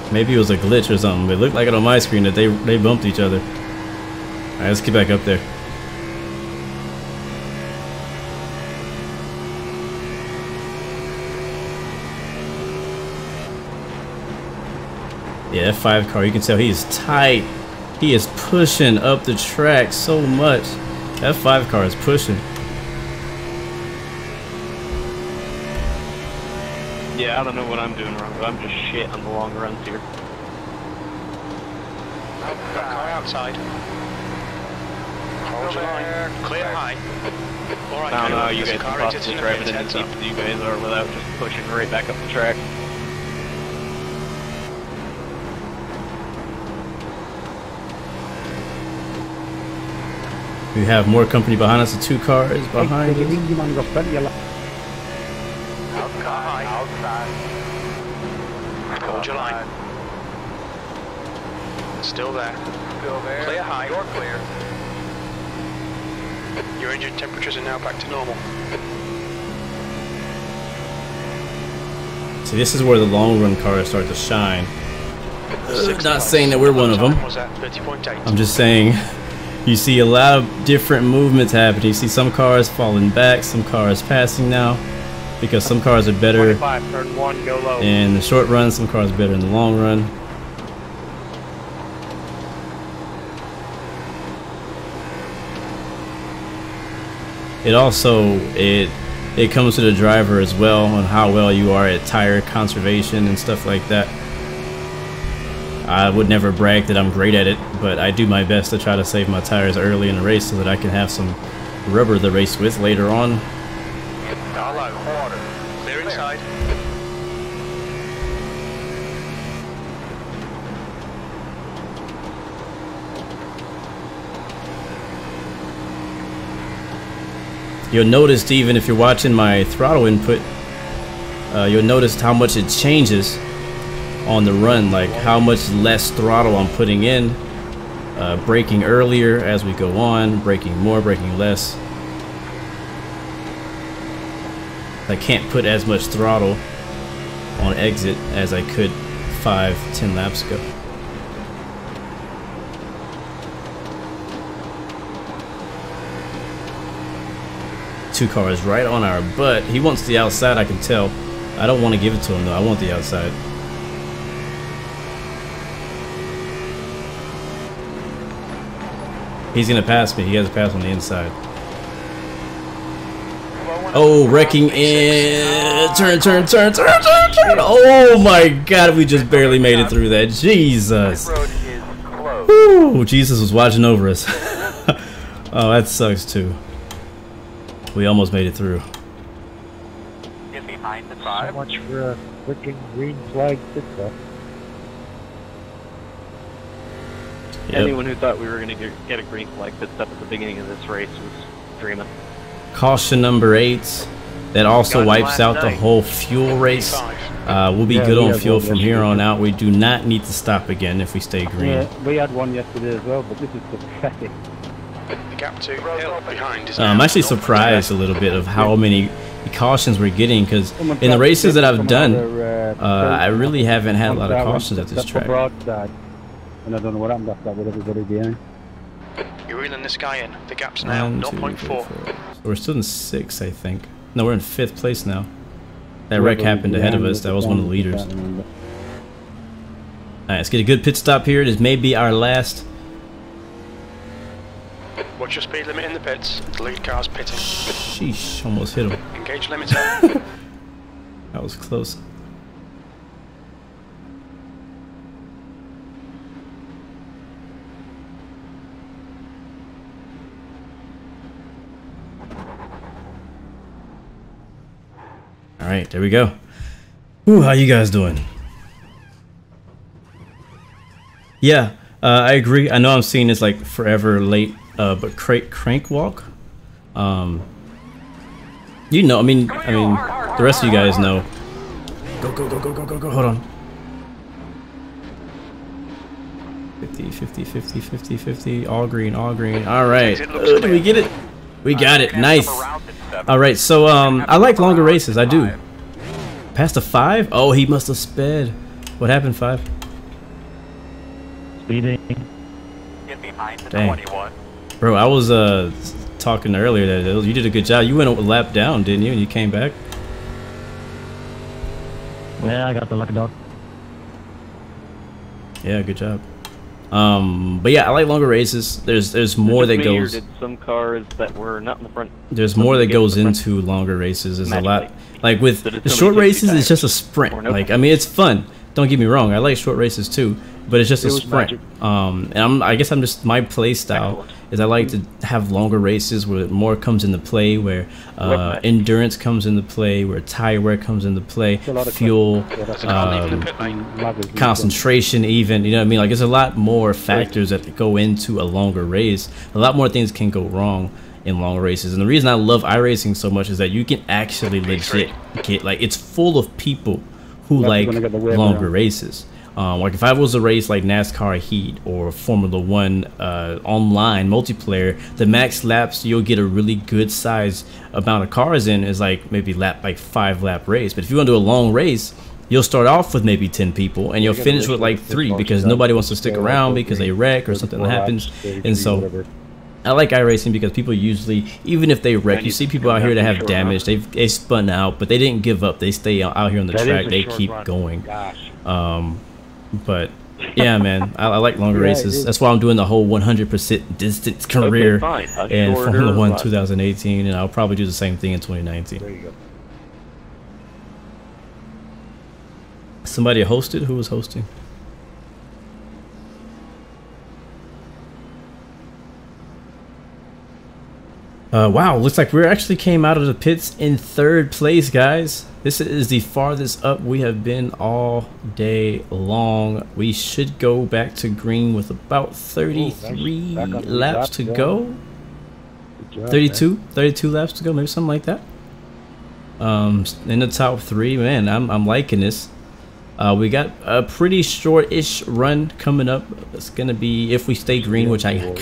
Maybe it was a glitch or something, but it looked like it on my screen that they bumped each other. Alright, let's get back up there. Yeah, that 5 car, you can tell he is tight. He is pushing up the track so much. That 5 car is pushing. Yeah, I don't know what I'm doing wrong, but I'm just shit on the long runs here. Car outside. Hold your line. Clear high. Alright, I don't know, you guys can possibly drive it in as deep as you guys are without just pushing right back up the track. We have more company behind us, the 2 cars behind us. Outside. Hold your line. Still there. Still there. Clear high. You're clear. Your engine temperatures are now back to normal. See, this is where the long run cars start to shine. Not saying that we're one of them. I'm just saying you see a lot of different movements happening. You see some cars falling back, some cars passing now, because some cars are better 25, turn 1, go low. in the short run, some cars are better in the long run. It also it comes to the driver as well on how well you are at tire conservation and stuff like that. I would never brag that I'm great at it, but I do my best to try to save my tires early in the race so that I can have some rubber to race with later on. Clear inside. You'll notice, even if you're watching my throttle input, you'll notice how much it changes on the run, like how much less throttle I'm putting in, braking earlier as we go on, braking more, braking less. I can't put as much throttle on exit as I could 5-10 laps ago. Two cars right on our butt. He wants the outside, I can tell. I don't want to give it to him though. I want the outside. He's gonna pass me. He has a pass on the inside. Oh, wrecking in. Turn. Oh my God, we just barely made it through that. Jesus. Woo, Jesus was watching over us. Oh, that sucks too. We almost made it through. Get behind the 5. So much for a freaking green flag pit stop. Yep. Anyone who thought we were going to get a green flag pit stop at the beginning of this race was dreaming. Caution number 8. That also wipes out the whole fuel race. We'll be good on fuel from here on out. We do not need to stop again if we stay green. Yeah, we had one yesterday as well, but this is pathetic. The gap to hill behind is I'm actually surprised a little bit of how many cautions we're getting, because in the races that I've done, I really haven't had a lot of cautions at this track. And I don't know what happened after that with everybody behind. You're reeling this guy in. The gap's now 0.4. So we're still in 6th, I think. No, we're in 5th place now. That wreck happened ahead of us. That was one of the leaders. Alright, let's get a good pit stop here. This may be our last. Watch your speed limit in the pits. The lead car's pitting. Sheesh, almost hit him. Engage limiter. That was close. Alright, there we go. Ooh, how you guys doing? Yeah, I agree. I know I'm seeing this like forever late, but crank walk. You know, I mean, the rest of you guys know. Go. Hold on. 50. All green. All right. Did we get it? We got it. Nice. All right. So I like longer races. I do. Past a 5? Oh, he must have sped. What happened, 5? Speeding. Get behind the Dang. 21. Bro, I was talking earlier that you did a good job. You went a lap down, didn't you? And you came back. Yeah, I got the lucky dog. Yeah, good job. But yeah, I like longer races. There's more that goes. Did some cars that were not in the front. There's more that goes into longer races. There's a lot. Like with the short races, it's just a sprint. Like, I mean, it's fun. Don't get me wrong. I like short races too, but it's just a sprint. And I guess my play style is I like to have longer races where more comes into play, where endurance comes into play, where tire wear comes into play, fuel, concentration, even. You know what I mean? Like, there's a lot more factors that go into a longer race. A lot more things can go wrong in long races, and the reason I love iRacing so much is that you can actually legit get, like, it's full of people who like longer races. Like if I was a race like NASCAR Heat or Formula One online multiplayer, the max laps you'll get a really good size amount of cars in is like maybe 5 lap race. But if you want to do a long race, you'll start off with maybe 10 people and you'll finish with like 3 because nobody wants to stick around because they wreck or something happens. And so I like iRacing because people usually, even if they wreck, you see people out here that have damage, they spun out, but they didn't give up. They stay out here on the track, they keep going. But yeah, man, I like longer races. That's why I'm doing the whole 100% distance career in Formula 1 2018, and I'll probably do the same thing in 2019. There you go. Somebody hosted? Who was hosting? Wow, looks like we actually came out of the pits in 3rd place, guys. This is the farthest up we have been all day long. We should go back to green with about 33 laps to go. 32 laps to go, maybe something like that. In the top 3, man, I'm liking this. We got a pretty short-ish run coming up. It's gonna be, if we stay green, which I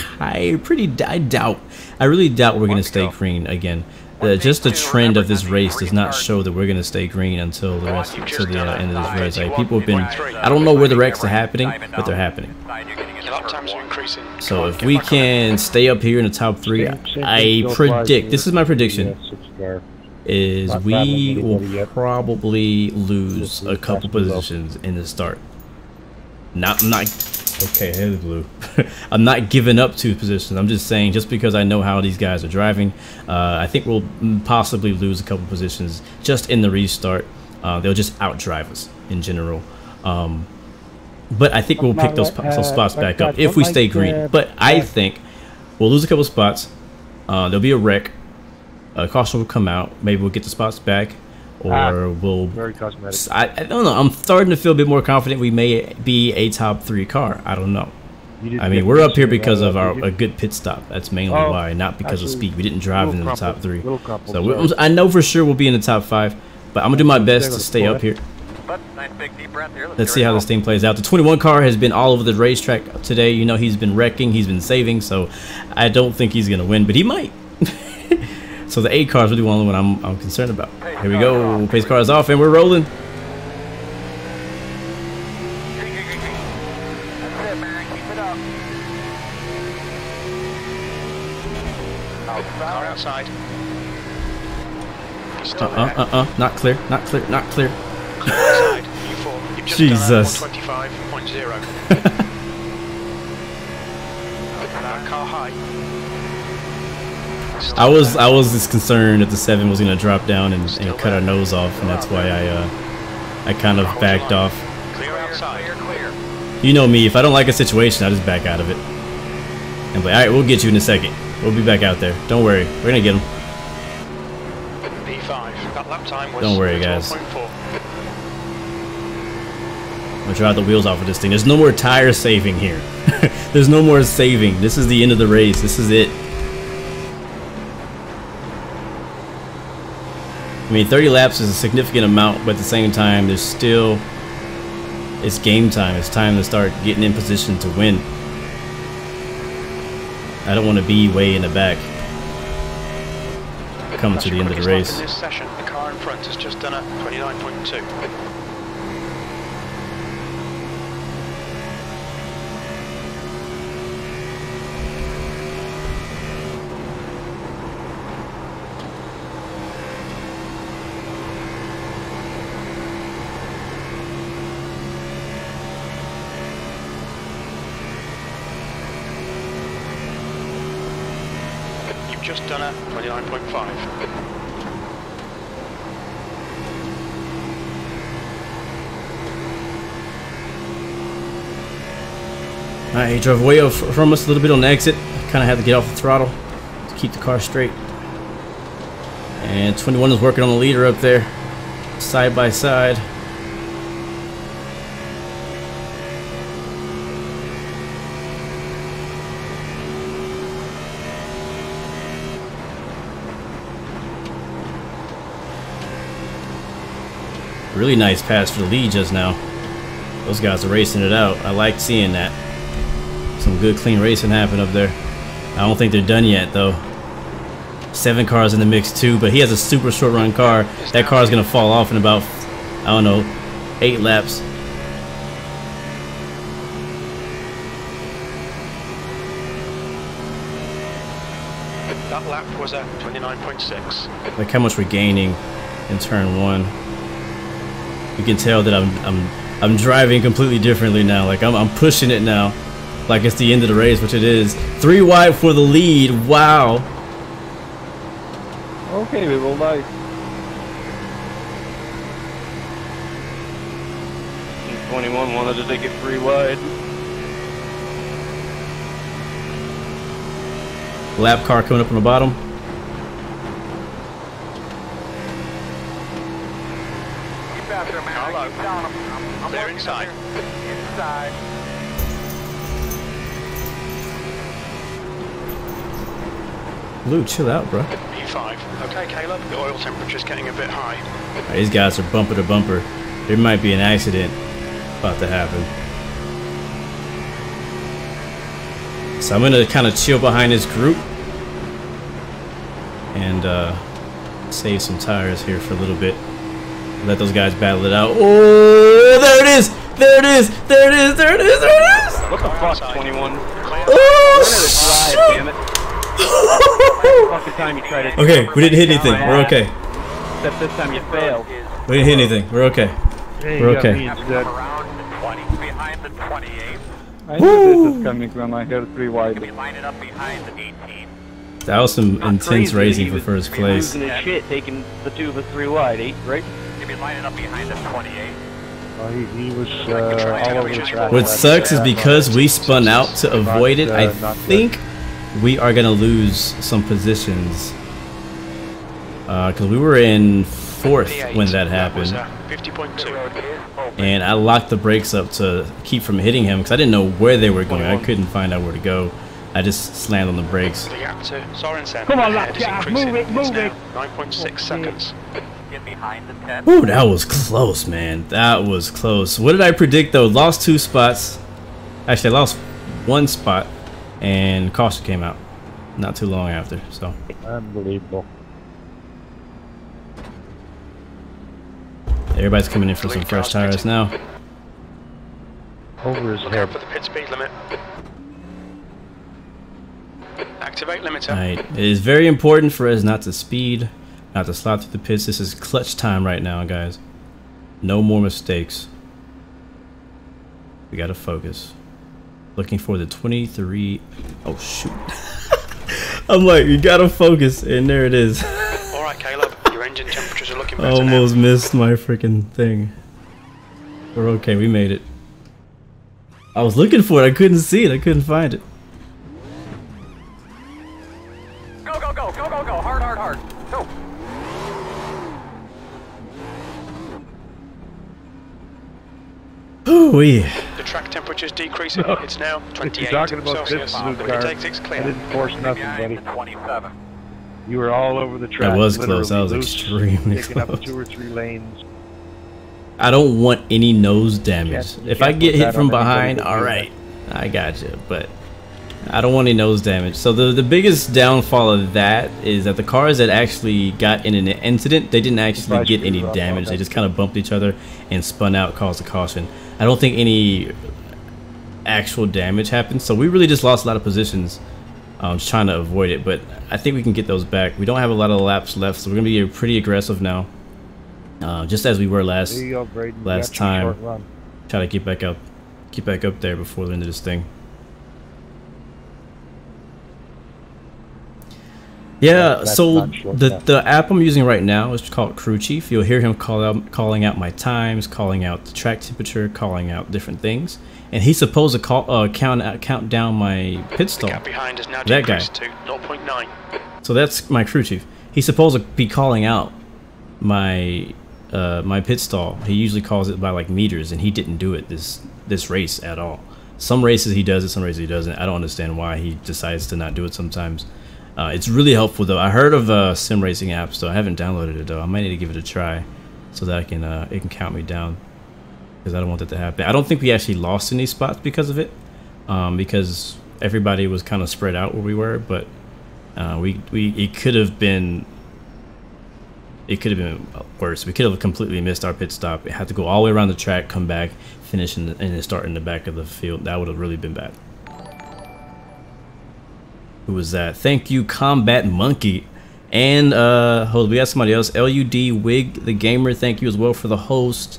really doubt we're gonna stay green again. Just the trend of this race does not show that we're gonna stay green until the end of this race. Like, people have been, I don't know where the wrecks are happening, but they're happening. So if we can stay up here in the top 3, I predict, this is my prediction, is we will probably lose a couple positions in the start. Okay, here's blue. I'm not giving up 2 positions. I'm just saying, just because I know how these guys are driving, I think we'll possibly lose a couple positions just in the restart. They'll just outdrive us in general. But I think we'll pick those spots back up if we stay green. But I think we'll lose a couple spots. There'll be a wreck. A caution will come out. Maybe we'll get the spots back, or we'll. Very cosmetic. I don't know. I'm starting to feel a bit more confident we may be a top 3 car. I don't know. I mean, we're up here because of a good pit stop. That's mainly why, not because of speed. We didn't drive in the top 3. So I know for sure we'll be in the top 5, but I'm gonna do my best to stay up here. Let's see how this thing plays out. The 21 car has been all over the racetrack today. You know, he's been wrecking, he's been saving, so I don't think he's gonna win, but he might. So the 8 cars are the only one I'm concerned about. Here we go. Pace car is off and we're rolling. Car outside. Not clear. Not clear. Not clear. Outside. U4. You've just Jesus. done 125.0. Car high. I was just concerned that the 7 was gonna drop down and cut our nose off, and that's why I kind of backed off. You know me, if I don't like a situation, I just back out of it. And like, alright, we'll get you in a second. We'll be back out there. Don't worry, we're gonna get him. P5. That lap time was Don't worry, guys. 12.4. I'm gonna drive the wheels off of this thing. There's no more tire saving here. There's no more saving. This is the end of the race. This is it. I mean, 30 laps is a significant amount, but at the same time, there's still, it's game time. It's time to start getting in position to win. I don't want to be way in the back coming to the end of the race. In this session, the car in front has just done a 29.2. Just done a 29.5. Alright, he drove way off from us a little bit on the exit. Kind of had to get off the throttle to keep the car straight. And 21 is working on the leader up there, side by side. Really nice pass for the lead just now. Those guys are racing it out. I like seeing that. Some good clean racing happen up there. I don't think they're done yet though. 7 cars in the mix too, but he has a super short run car. That car is gonna fall off in about, I don't know, 8 laps. That lap was at 29.6. Like how much we're gaining in turn 1. You can tell that I'm driving completely differently now. Like I'm pushing it now, like it's the end of the race, which it is. 3 wide for the lead. Wow. Okay, we will die. 21 wanted to take it 3 wide. Lap car coming up on the bottom. Keep after him, man. Keep down him. They're inside. Inside. Lou, chill out, bro. P5. Okay, Caleb, the oil temperature's getting a bit high. These guys are bumper to bumper. There might be an accident about to happen. So I'm gonna kind of chill behind this group and save some tires here for a little bit. Let those guys battle it out. Oh, there it is! There it is! There it is! There it is! There it is! What the fuck, 21? Oh, damn it. Fucking time you tried to okay, we didn't hit anything. We're okay. Except this time you failed. We didn't hit anything. We're okay. We're okay. Around the 20, behind the 28. I knew this was coming when I heard 3 wide. Be lining up behind the 18. That was some intense racing for first place. Losing his shit, taking the 2 of us 3 wide, 8, right? You'll be lining up behind the 28. Well, he was all over the track. What sucks is because we spun out to avoid it, I think we are gonna lose some positions. Because we were in 4th when that happened. 50.2. And I locked the brakes up to keep from hitting him because I didn't know where they were going. I couldn't find out where to go. I just slammed on the brakes. The gap to Sorensen. Come on, ahead is Lapka, increasing. move it, move It's now it. 9.6 seconds. Get behind the 10. Ooh, that was close, man. That was close. What did I predict though? Lost 2 spots. Actually, I lost 1 spot, and caution came out not too long after. So Unbelievable. everybody's coming in for some fresh tires now. Over his Look head. out for the pit speed limit. Activate limiter. Alright, it is very important for us not to speed, not to slide through the pits. This is clutch time right now, guys. No more mistakes. We gotta focus. Looking for the 23. Oh shoot. I'm like, you gotta focus, and there it is. Alright, Caleb, your engine temperatures are looking better Almost now. missed my freaking thing. We're okay, we made it. I was looking for it, I couldn't see it, I couldn't find it. Go, go, go, go, go, go. Hard, hard, hard. Go. Ooh-wee. The track temperature's decreasing. It's now 28 You're talking about Celsius. this blue It car. takes it's I clear. didn't force nothing, buddy. Behind the 27. You were all over the track. That was close, that was literally loose, extremely taking up close. 2 or 3 lanes. I don't want any nose damage. You If I can't get put hit that from on anybody behind, but you. alright, I got you, but I don't want any nose damage. So the biggest downfall of that is that the cars that actually got in an incident, they didn't actually get any damage. They just kind of bumped each other and spun out, caused a caution. I don't think any actual damage happened, so we really just lost a lot of positions just trying to avoid it, but I think we can get those back. We don't have a lot of laps left, so we're going to be pretty aggressive now, just as we were last There you go, Braden. You last got your time. short run. Try to get back up there before the end of this thing. Yeah, That's so not short the app I'm using right now is called Crew Chief. You'll hear him calling out my times, calling out the track temperature, calling out different things, and he's supposed to count down my pit stall. The gap behind is now That guy. decreased to 0.9. So that's my crew chief. He's supposed to be calling out my my pit stall. He usually calls it by like meters, and he didn't do it this race at all. Some races he does it, some races he doesn't. I don't understand why he decides to not do it sometimes. It's really helpful though. I heard of sim racing apps though. I haven't downloaded it though. I might need to give it a try so that I can it can count me down. because I don't want that to happen. I don't think we actually lost any spots because of it, because everybody was kind of spread out where we were, but it could have been worse. We could have completely missed our pit stop. It had to go all the way around the track, come back, finish, and then start in the back of the field. That would have really been bad. Who was that? Thank you, Combat Monkey. And hold on, we got somebody else. LUD Wig the Gamer. Thank you as well for the host.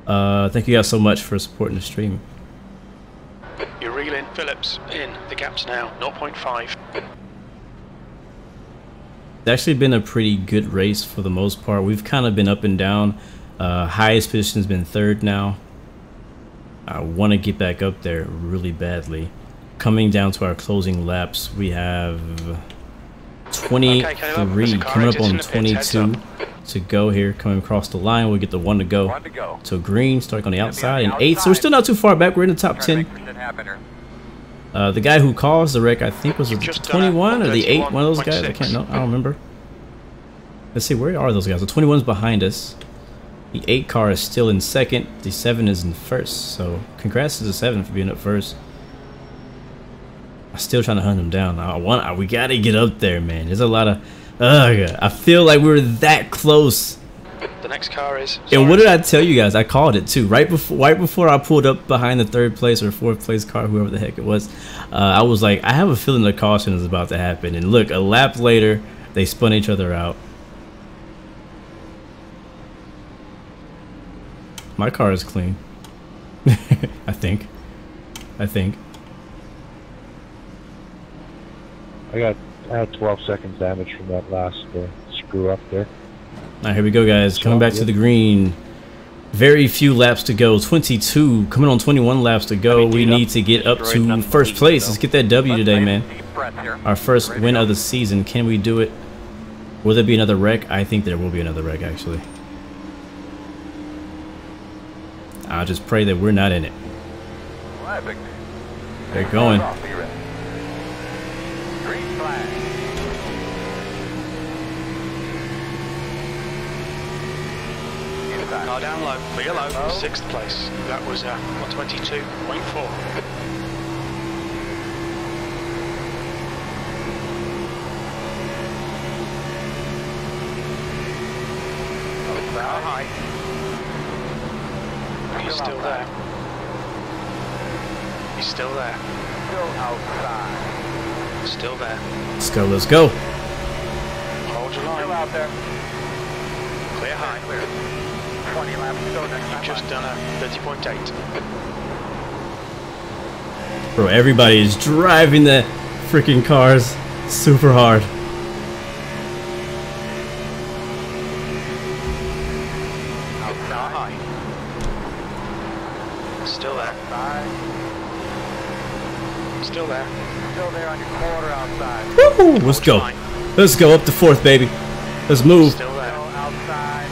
Thank you guys so much for supporting the stream. You're reeling Phillips in. The gap's now 0.5. It's actually been a pretty good race for the most part. We've kind of been up and down. Highest position's been 3rd now. I want to get back up there really badly. Coming down to our closing laps, we have 23, coming up on 22 to go here. Coming across the line, we'll get the 1 to go. So green, starting on the outside, and 8. So we're still not too far back. We're in the top 10. The guy who caused the wreck, I think, was 21 or the 8. One of those guys. I don't remember. Let's see, where are those guys? The 21's behind us. The 8 car is still in 2nd. The 7 is in 1st. So congrats to the 7 for being up 1st. I'm still trying to hunt him down. We gotta get up there, man. There's a lot of. I feel like we were that close. The next car is. And what did I tell you guys? I called it too. Right before I pulled up behind the 3rd place or 4th place car, whoever the heck it was. I was like, I have a feeling the caution is about to happen. And look, a lap later, they spun each other out. My car is clean. I think. I had 12 seconds damage from that last screw up there. Alright, here we go, guys. Coming back to the green. Very few laps to go. 22, coming on 21 laps to go. We need to get up to 1st place. Let's get that W today, man. Our first win of the season. Can we do it? Will there be another wreck? I think there will be another wreck, actually. I'll just pray that we're not in it. They're going. Car down low, clear low, 6th place. That was 122.4. High. He's still there. He's still there. Still outside. Still there. Let's go, let's go. Hold your line. Still out there. Clear high. Clear. 20 laps to go next. You've just done a 30.8. Bro, everybody is driving the freaking cars super hard. High. Still there. Still there. Still there on your quarter outside. Woo! Let's go. Let's go up to 4th, baby. Let's move. Still there. Outside.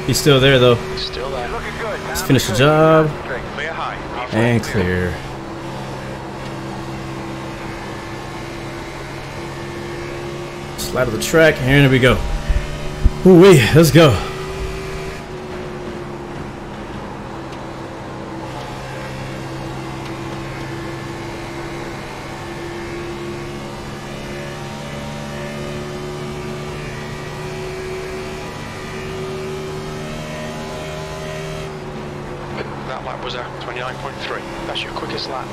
He's still there, though. Still there. Looking good. Let's finish the job. Clear high. And clear. Slide of the track. And here we go. Ooh-wee. Let's go. That lap was a 29.3. That's your quickest lap.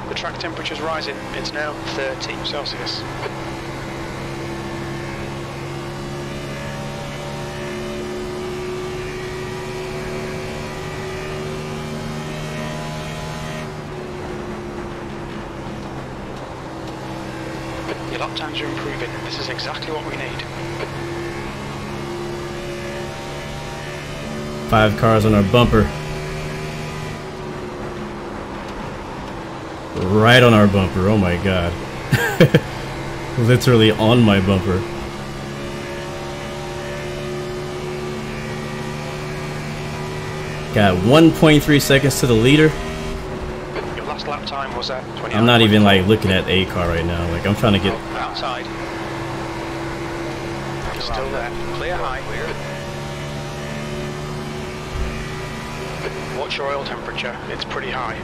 The track temperature's rising. It's now 30 Celsius. Your lap times are improving. This is exactly what we need. 5 cars on our bumper. Right on our bumper. Oh my god. Literally on my bumper. Got 1.3 seconds to the leader. Your last lap time was that? I'm not even like looking at A car right now. Like I'm trying to get outside. Still there. Clear high. Watch your oil temperature. It's pretty high.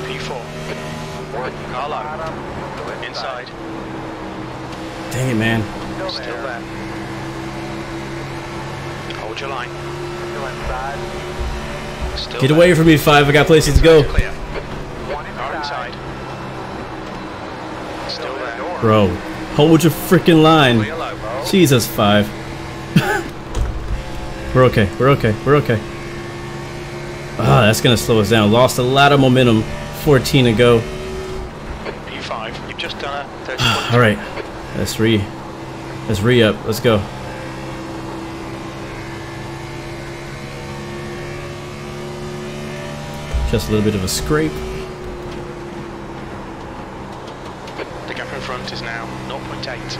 P4. Carlo. Inside. Dang it, man. Still there. Hold your line. Still inside. Still Get away from me, 5. I got places to go. Clear. Car inside. Still there. Bro, hold your freaking line. Jesus, 5. We're okay. We're okay. We're okay. Ah, that's gonna slow us down. Lost a lot of momentum. 14 to go. P5. You've just done a 30. All right. Let's re up. Let's go. Just a little bit of a scrape. The gap in front is now 0.8.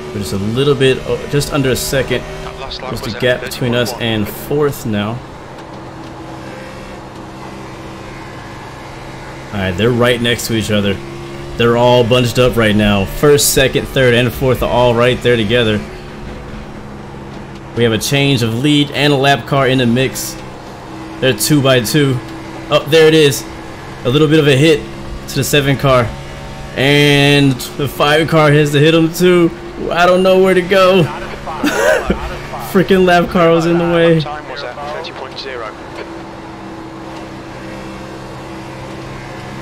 We're just a little bit, just under a second. Just a gap between us and 4th now. Alright, they're right next to each other. They're all bunched up right now. 1st, 2nd, 3rd, and 4th are all right there together. We have a change of lead and a lap car in the mix. They're 2 by 2. Oh, there it is. A little bit of a hit to the 7 car. And the 5 car has to hit him too. I don't know where to go. Freaking lap car was in the way. Time was at 30.0.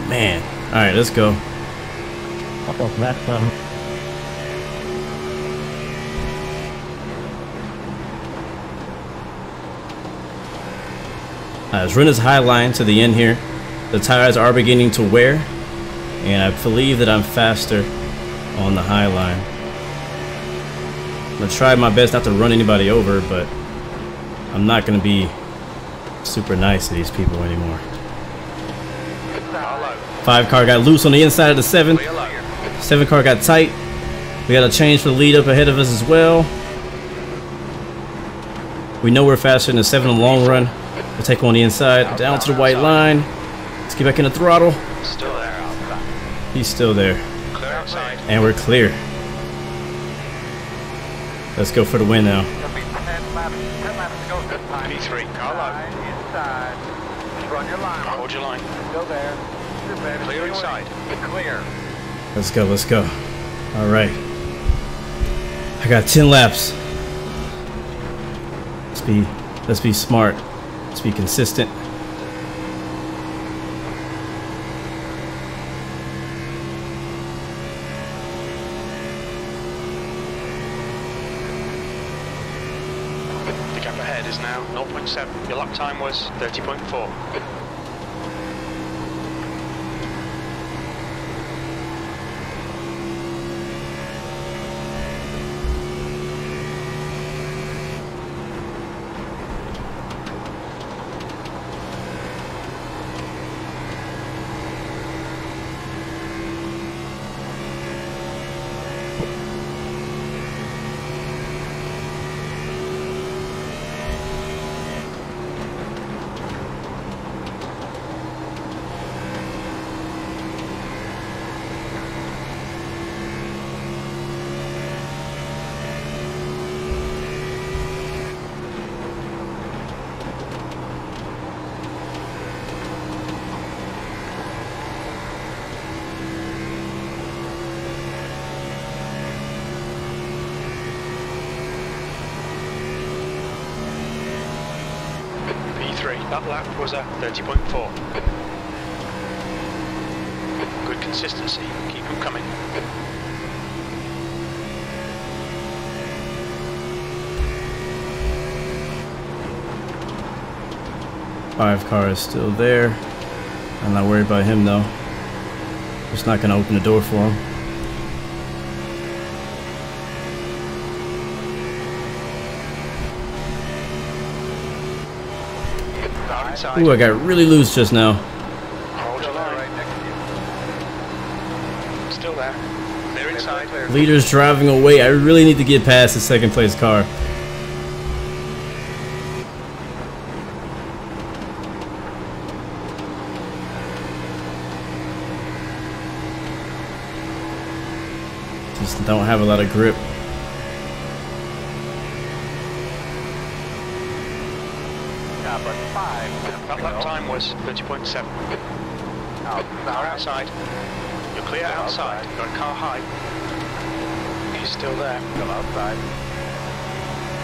Man. Alright, let's go. What was that one? Let's run this high line to the end here. The tires are beginning to wear, and I believe that I'm faster on the high line. I'm gonna try my best not to run anybody over, but I'm not gonna be super nice to these people anymore. 5 car got loose on the inside of the 7. 7 car got tight. We got a change for the lead up ahead of us as well. We know we're faster than the 7 in the long run. We'll take on the inside, down to the white line. Let's get back in the throttle. Still there outside. He's still there. Clear outside. And we're clear. Let's go for the win now. P3, Carlo. Inside. Just run your line. Hold your line. Still there. Clear inside. Clear. Let's go, let's go. Alright. I got 10 laps. Let's be smart. Let's be consistent. The gap ahead is now 0.7. Your lap time was 30.4. That lap was at 30.4. Good consistency. Keep them coming. Five car is still there. I'm not worried about him though. Just not gonna open the door for him. Out inside. Ooh, I got really loose just now. Hold your line. Right next to you. Still there. Clear inside. Leader's driving away. I really need to get past the second place car. Just don't have a lot of grip. Lap time was 30.7. Car outside. You're clear outside. You've got a car high. He's still there. Still outside.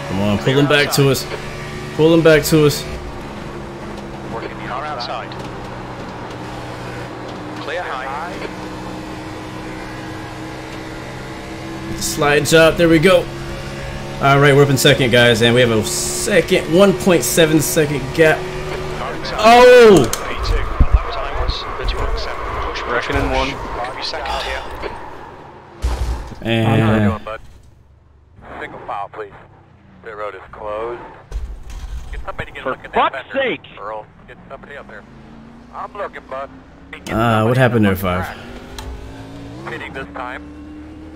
Come on, pull him back to us. Pull him back to us. Car outside. Clear high. Slide job. There we go. All right, we're up in second, guys, and we have a second 1.7 second gap. Oh! Rushing in one. Second here. And how you doing, bud? Single file, please. The road is closed. Get somebody to get a look at that. For fuck's sake! Earl, get somebody up there. I'm looking, bud. what happened there, 5? Hitting this time.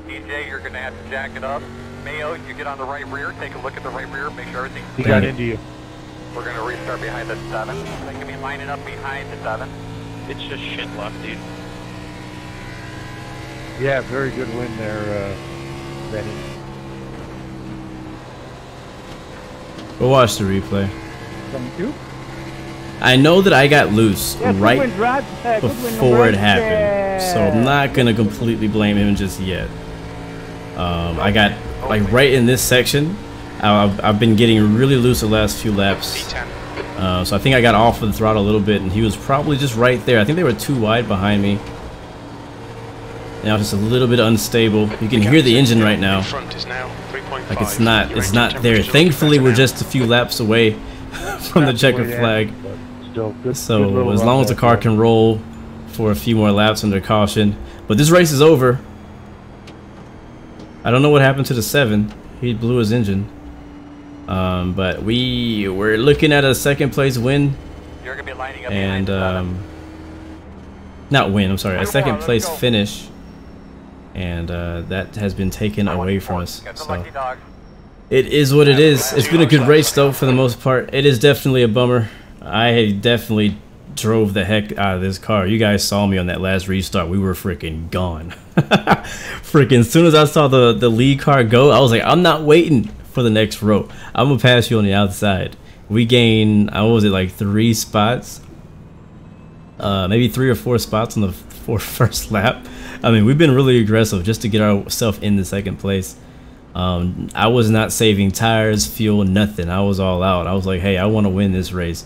DJ, you're gonna have to jack it up. Mayo, you get on the right rear. Take a look at the right rear. Make sure everything's. He got into you. We're gonna restart behind the 7. They can be lining up behind the 7. It's just shit left, dude. Yeah, very good win there, Benny. We'll watch the replay. From you? I know that I got loose right before before it happened, so I'm not gonna completely blame him just yet. I got like right in this section. I've been getting really loose the last few laps, so I think I got off of the throttle a little bit, and he was probably just right there. I think they were too wide behind me. Now just a little bit unstable. You can hear the engine right now. Like it's not there. Thankfully, we're just a few laps away from the checkered flag. So as long as the car can roll for a few more laps under caution. But this race is over. I don't know what happened to the 7. He blew his engine. But we're looking at a second place win. You're gonna be lining up and not win, I'm sorry, a second place finish. And that has been taken away from us. So it is what it is. It's been a good race though for the most part. It is definitely a bummer. I definitely drove the heck out of this car. You guys saw me on that last restart. We were freaking gone. Freaking as soon as I saw the lead car go, I was like, I'm not waiting for the next row. I'm gonna pass you on the outside. We gained, what was it, like 3 spots? Maybe 3 or 4 spots on the first lap. I mean, we've been really aggressive just to get ourselves in the second place. I was not saving tires, fuel, nothing. I was all out. I was like, hey, I want to win this race.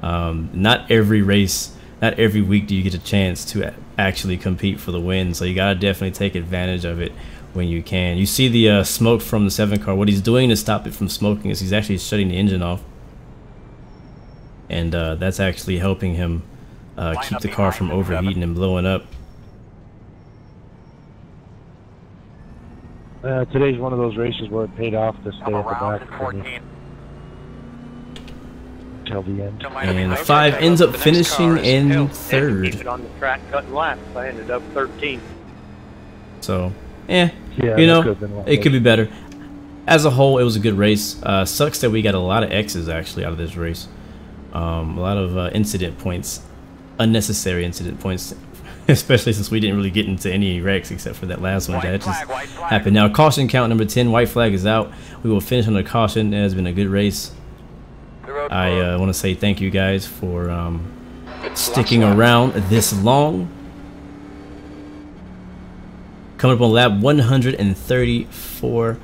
Not every race, not every week do you get a chance to actually compete for the win. So you got to definitely take advantage of it when you can. You see the smoke from the 7 car. What he's doing to stop it from smoking is he's actually shutting the engine off. And that's actually helping him keep the car from overheating and blowing up. Today's one of those races where it paid off to stay at the back until the end. And 5 ends up finishing in 3rd. On the track cutting laps, I ended up 13. So, you know, it could be better. As a whole, it was a good race. Sucks that we got a lot of X's actually out of this race. A lot of incident points, unnecessary incident points, especially since we didn't really get into any wrecks except for that last one that just happened. Now, caution count number 10, white flag is out. We will finish under caution. It has been a good race. I want to say thank you guys for sticking around this long. Coming up on lap 134.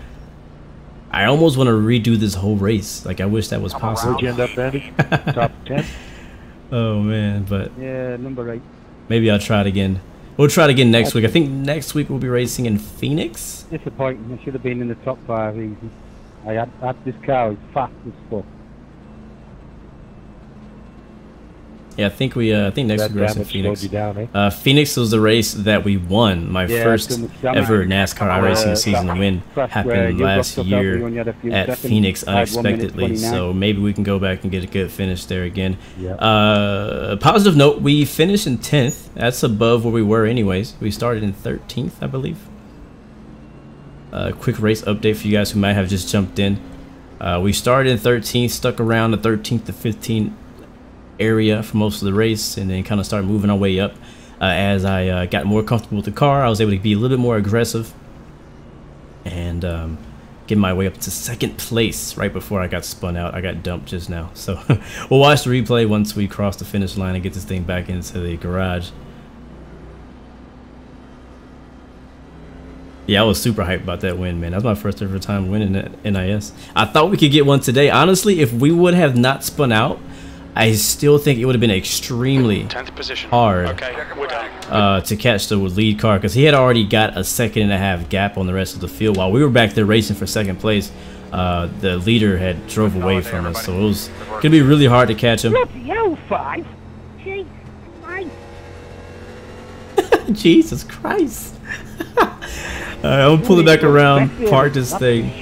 I almost want to redo this whole race. Like, I wish that was possible. Where'd you end up, Andy? Top 10? Oh, man, but... Yeah, number 8. Maybe I'll try it again. We'll try it again next week. I think next week we'll be racing in Phoenix. Disappointing. I should have been in the top 5 easy. I had this car is fast as fuck. Yeah, I think next week we're racing Phoenix. You down, eh? Phoenix was the race that we won. My first ever NASCAR iRacing season win happened last year at Phoenix unexpectedly. So maybe we can go back and get a good finish there again. Positive note, we finished in 10th. That's above where we were anyways. We started in 13th, I believe. Quick race update for you guys who might have just jumped in. We started in 13th, stuck around the 13th to 15th area for most of the race, and then kind of started moving our way up. As I got more comfortable with the car, I was able to be a little bit more aggressive and get my way up to 2nd place right before I got spun out. I got dumped just now, so we'll watch the replay once we cross the finish line and get this thing back into the garage. Yeah, I was super hyped about that win, man. That was my first ever time winning at NIS. I thought we could get one today. Honestly, if we would have not spun out, I still think it would have been extremely hard to catch the lead car, because he had already got a 1.5-second gap on the rest of the field. While we were back there racing for 2nd place, the leader had drove away from us, so it was gonna be really hard to catch him. Jesus Christ. I'm gonna pull it back around, park this thing.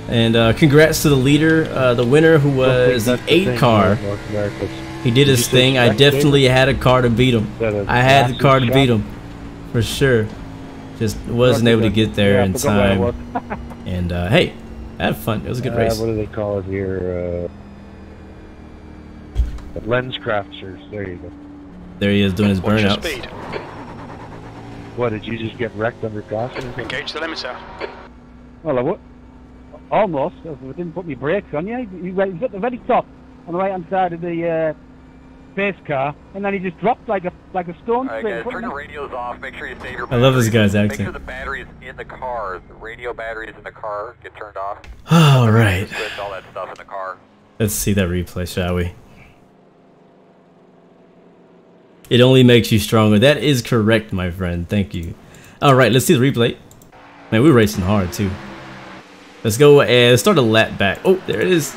And congrats to the leader, the winner, who was the 8 car. He did his thing. I definitely had a car to beat him. I had the car to beat him, for sure. Just wasn't able to get there in time. And hey, I had fun. It was a good race. What do they call it here? Lens crafters. There you go. There he is doing his burnouts. What, did you just get wrecked under caution? Engage the limiter. Well, I would. Almost. I didn't put my brakes on. Yeah, he was at the very top on the right-hand side of the pace car, and then he just dropped like a stone. Alright, guys, turn your radios off. Make sure you save your batteries. I love this guy's accent. accent. Make sure the batteries in the car, the radio batteries in the car, get turned off. All right. Switch all that stuff in the car. Let's see that replay, shall we? It only makes you stronger. That is correct, my friend. Thank you. All right, let's see the replay. Man, we were racing hard too. Let's go and start a lap back. Oh, there it is.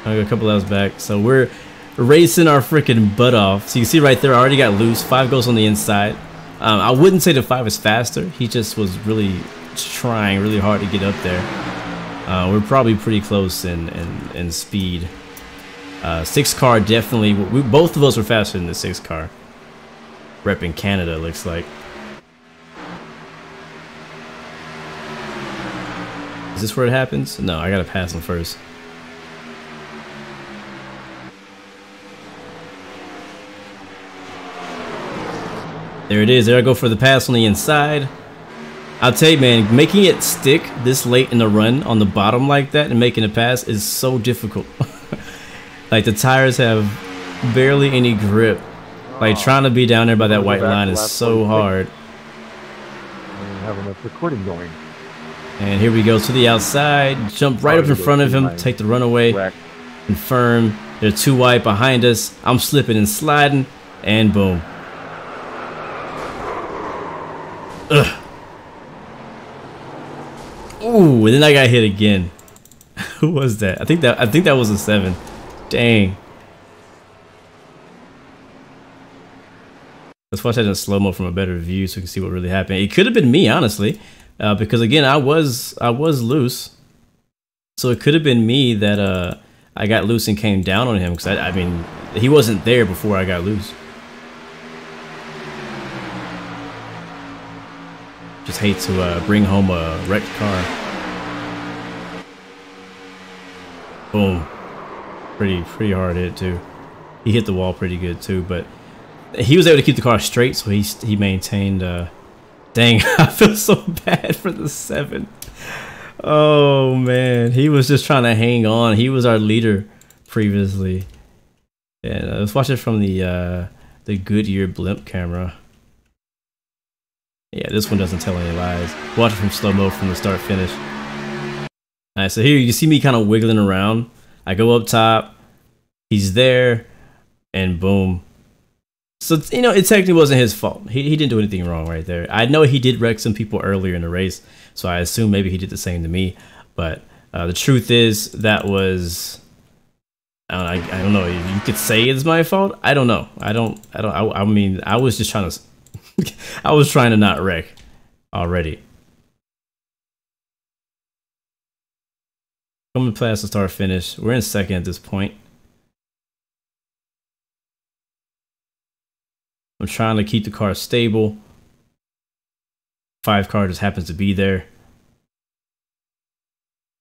I got a couple laps back. So we're racing our freaking butt off. So you can see right there, I already got loose. 5 goes on the inside. I wouldn't say the 5 is faster. He just was really trying really hard to get up there. We're probably pretty close in speed. 6 car definitely. Both of us were faster than the 6 car. Repping Canada, looks like. Is this where it happens? No, I gotta pass him first. There it is. There I go for the pass on the inside. I'll tell you, man, making it stick this late in the run on the bottom like that and making a pass is so difficult. Like, the tires have barely any grip. Like, trying to be down there by that white line is so hard. Having a recording going. And here we go to the outside. Jump right up in front of him. Take the runaway. Confirm. They're 2 wide behind us. I'm slipping and sliding. And boom. Ugh. Ooh, and then I got hit again. Who was that? I think that was a 7. Dang. Let's watch that in slow-mo from a better view so we can see what really happened. It could have been me, honestly. Because again, I was loose. So it could have been me that I got loose and came down on him, because I mean, he wasn't there before I got loose. Just hate to bring home a wrecked car. Boom. Pretty hard hit too. He hit the wall pretty good too, but he was able to keep the car straight, so he maintained. Dang, I feel so bad for the 7. Oh man, he was just trying to hang on. He was our leader previously. And let's watch it from the Goodyear blimp camera. Yeah, this one doesn't tell any lies. Watch it from slow-mo from the start finish. Alright, so here you see me kind of wiggling around. I go up top, he's there, and boom. So, you know, it technically wasn't his fault. He didn't do anything wrong right there. I know he did wreck some people earlier in the race, so I assume maybe he did the same to me. But The truth is that was, I don't know. You could say it's my fault. I don't know. I mean, I was just trying to, I was trying to not wreck already. Coming past the start finish. We're in second at this point. I'm trying to keep the car stable. 5 car just happens to be there.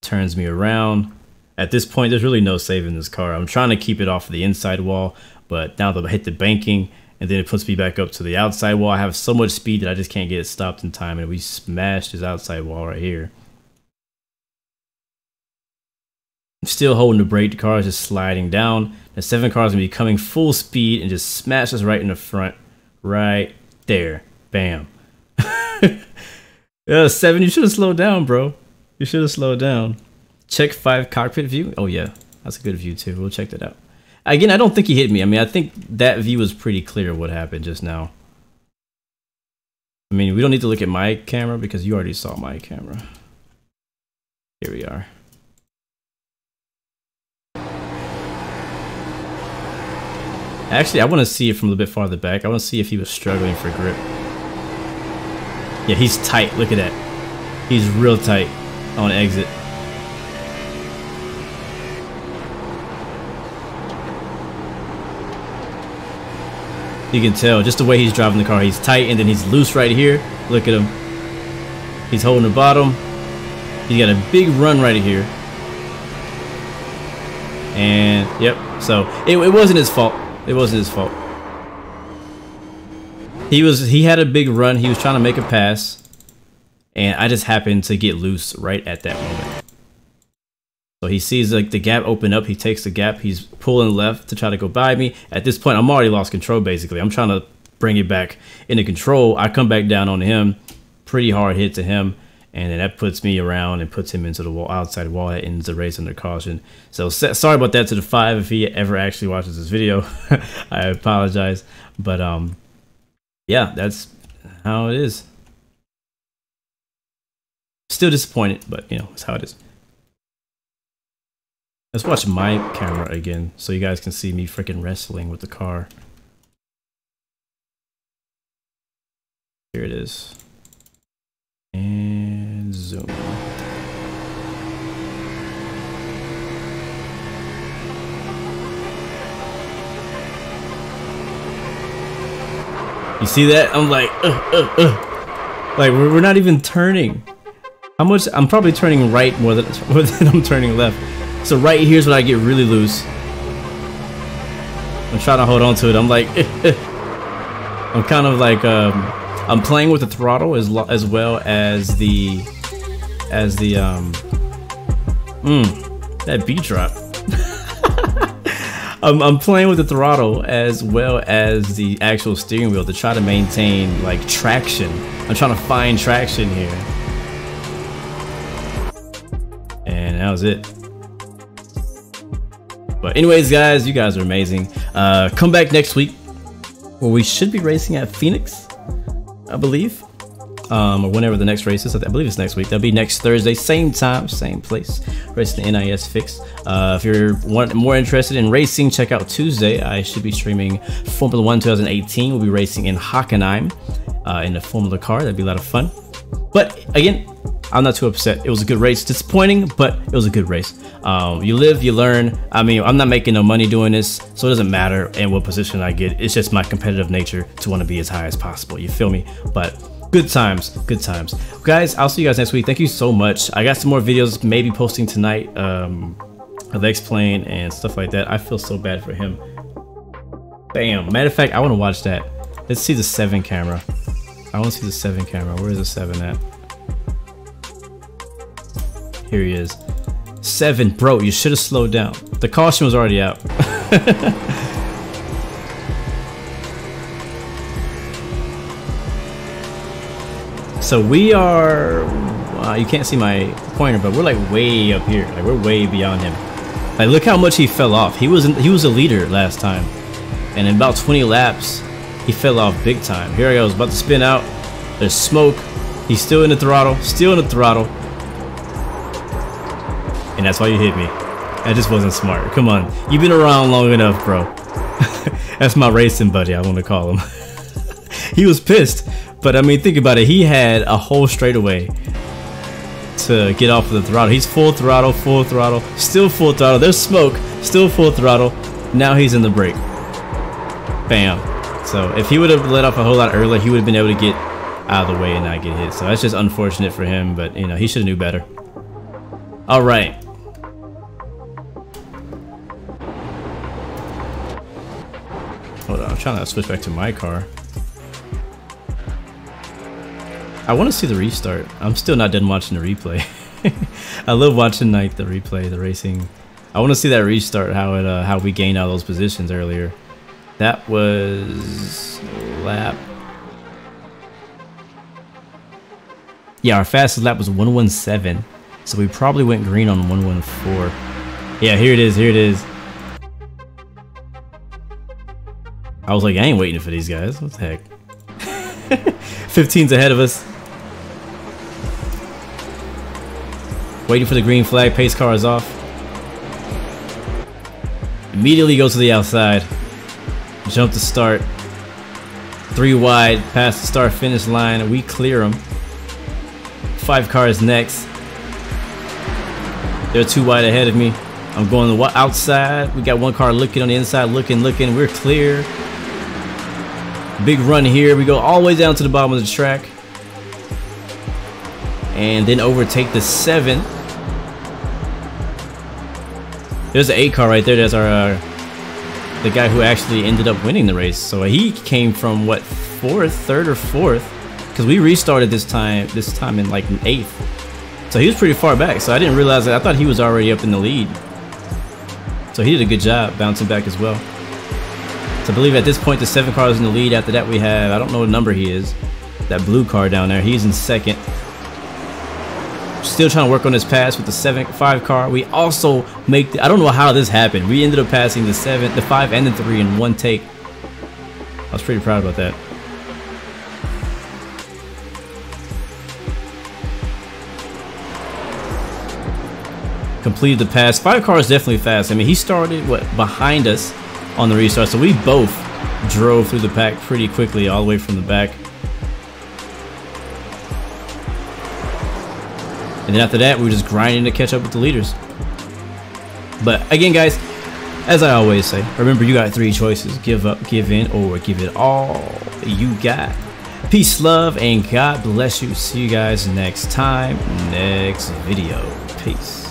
Turns me around. At this point, there's really no saving this car. I'm trying to keep it off of the inside wall, but now that I hit the banking, and then it puts me back up to the outside wall, I have so much speed that I just can't get it stopped in time, and we smashed his outside wall right here. I'm still holding the brake. The car is just sliding down. The 7 car is going to be coming full speed and just smash us right in the front. Right there. Bam. 7, you should have slowed down, bro. You should have slowed down. Check 5 cockpit view. Oh yeah, that's a good view too. We'll check that out. Again, I don't think he hit me. I mean, I think that view was pretty clear what happened just now. I mean, we don't need to look at my camera because you already saw my camera. Here we are. Actually, I want to see it from a little bit farther back. I want to see if he was struggling for grip. Yeah, he's tight. Look at that. He's real tight on exit. You can tell just the way he's driving the car. He's tight and then he's loose right here. Look at him. He's holding the bottom. He's got a big run right here. And yep, so it wasn't his fault. It wasn't his fault. He had a big run. He was trying to make a pass, and I just happened to get loose right at that moment. So he sees like the gap open up. He takes the gap. He's pulling left to try to go by me. At this point, I'm already lost control. Basically, I'm trying to bring it back into control. I come back down on him, pretty hard hit to him, and then that puts me around and puts him into the wall, outside wall. That ends the race under caution. So sorry about that to the 5 if he ever actually watches this video. I apologize, but yeah, that's how it is. Still disappointed, but you know, it's how it is. Let's watch my camera again so you guys can see me freaking wrestling with the car. Here it is. And zoom. You see that? I'm like, like we're not even turning. How much? I'm probably turning right more than I'm turning left. So right here's when I get really loose. I'm trying to hold on to it. I'm like, I'm kind of like, I'm playing with the throttle as well as the that beat drop. I'm playing with the throttle as well as the actual steering wheel to try to maintain like traction. I'm trying to find traction here. And that was it. But anyways, guys, you guys are amazing. Come back next week where we should be racing at Phoenix, I believe, or whenever the next race is. I believe it's next week. That'll be next Thursday, same time, same place, racing the NIS Fix. If you're more interested in racing, check out Tuesday. I should be streaming Formula 1 2018. We'll be racing in Hockenheim in the Formula car. That'd be a lot of fun. But again, I'm not too upset. It was a good race. Disappointing, but it was a good race. You live, you learn. I mean, I'm not making no money doing this, so it doesn't matter in what position I get. It's just my competitive nature to want to be as high as possible. You feel me? But good times, good times. Guys, I'll see you guys next week. Thank you so much. I got some more videos maybe posting tonight of X-Plane and stuff like that. I feel so bad for him. Bam. Matter of fact, I want to watch that. Let's see the 7 camera. I want to see the 7 camera. Where is the 7 at? Here he is. 7, bro, you should have slowed down. The caution was already out. So we are, you can't see my pointer, but we're like way up here. Like we're way beyond him. Like look how much he fell off. He was a leader last time, and in about 20 laps, he fell off big time. Here he goes, about to spin out. There's smoke. He's still in the throttle. Still in the throttle. and that's why you hit me. That just wasn't smart. Come on, you've been around long enough, bro. That's my racing buddy, I want to call him. He was pissed, but I mean, think about it. He had a whole straightaway to get off of the throttle. He's full throttle, still full throttle. There's smoke, still full throttle. Now he's in the brake. Bam. So if he would have let off a whole lot earlier, he would have been able to get out of the way and not get hit. So that's just unfortunate for him, but you know, he should have knew better. All right. Hold on, I'm trying to switch back to my car. I want to see the restart. I'm still not done watching the replay. I love watching like the replay, the racing. I want to see that restart, how we gained all those positions earlier. That was lap. Yeah, our fastest lap was 1:17, so we probably went green on 1:14. Yeah, here it is. Here it is. I was like, I ain't waiting for these guys. What the heck? 15's ahead of us. Waiting for the green flag. Pace car is off. Immediately go to the outside. Jump to start. 3 wide. Past the start finish line. We clear them. 5 cars next. They're 2 wide ahead of me. I'm going outside. We got 1 car looking on the inside. Looking. We're clear. Big run here. We go all the way down to the bottom of the track. And then overtake the 7. There's an 8 car right there. That's our the guy who actually ended up winning the race. So he came from what, 4th, 3rd or 4th? Because we restarted this time in like 8th. So he was pretty far back. So I didn't realize that. I thought he was already up in the lead. So he did a good job bouncing back as well. So I believe at this point the 7 car is in the lead. After that we have, I don't know what number he is. That blue car down there. He's in 2nd. Still trying to work on this pass with the 5 car. We also make I don't know how this happened. We ended up passing the 7, the 5, and the 3 in 1 take. I was pretty proud about that. Completed the pass. 5 car is definitely fast. I mean, he started behind us on the restart, so we both drove through the pack pretty quickly all the way from the back. And then after that, we were just grinding to catch up with the leaders. But again, guys, as I always say, remember you got 3 choices: give up, give in, or give it all you got. Peace, love, and God bless you. See you guys next time, next video. Peace.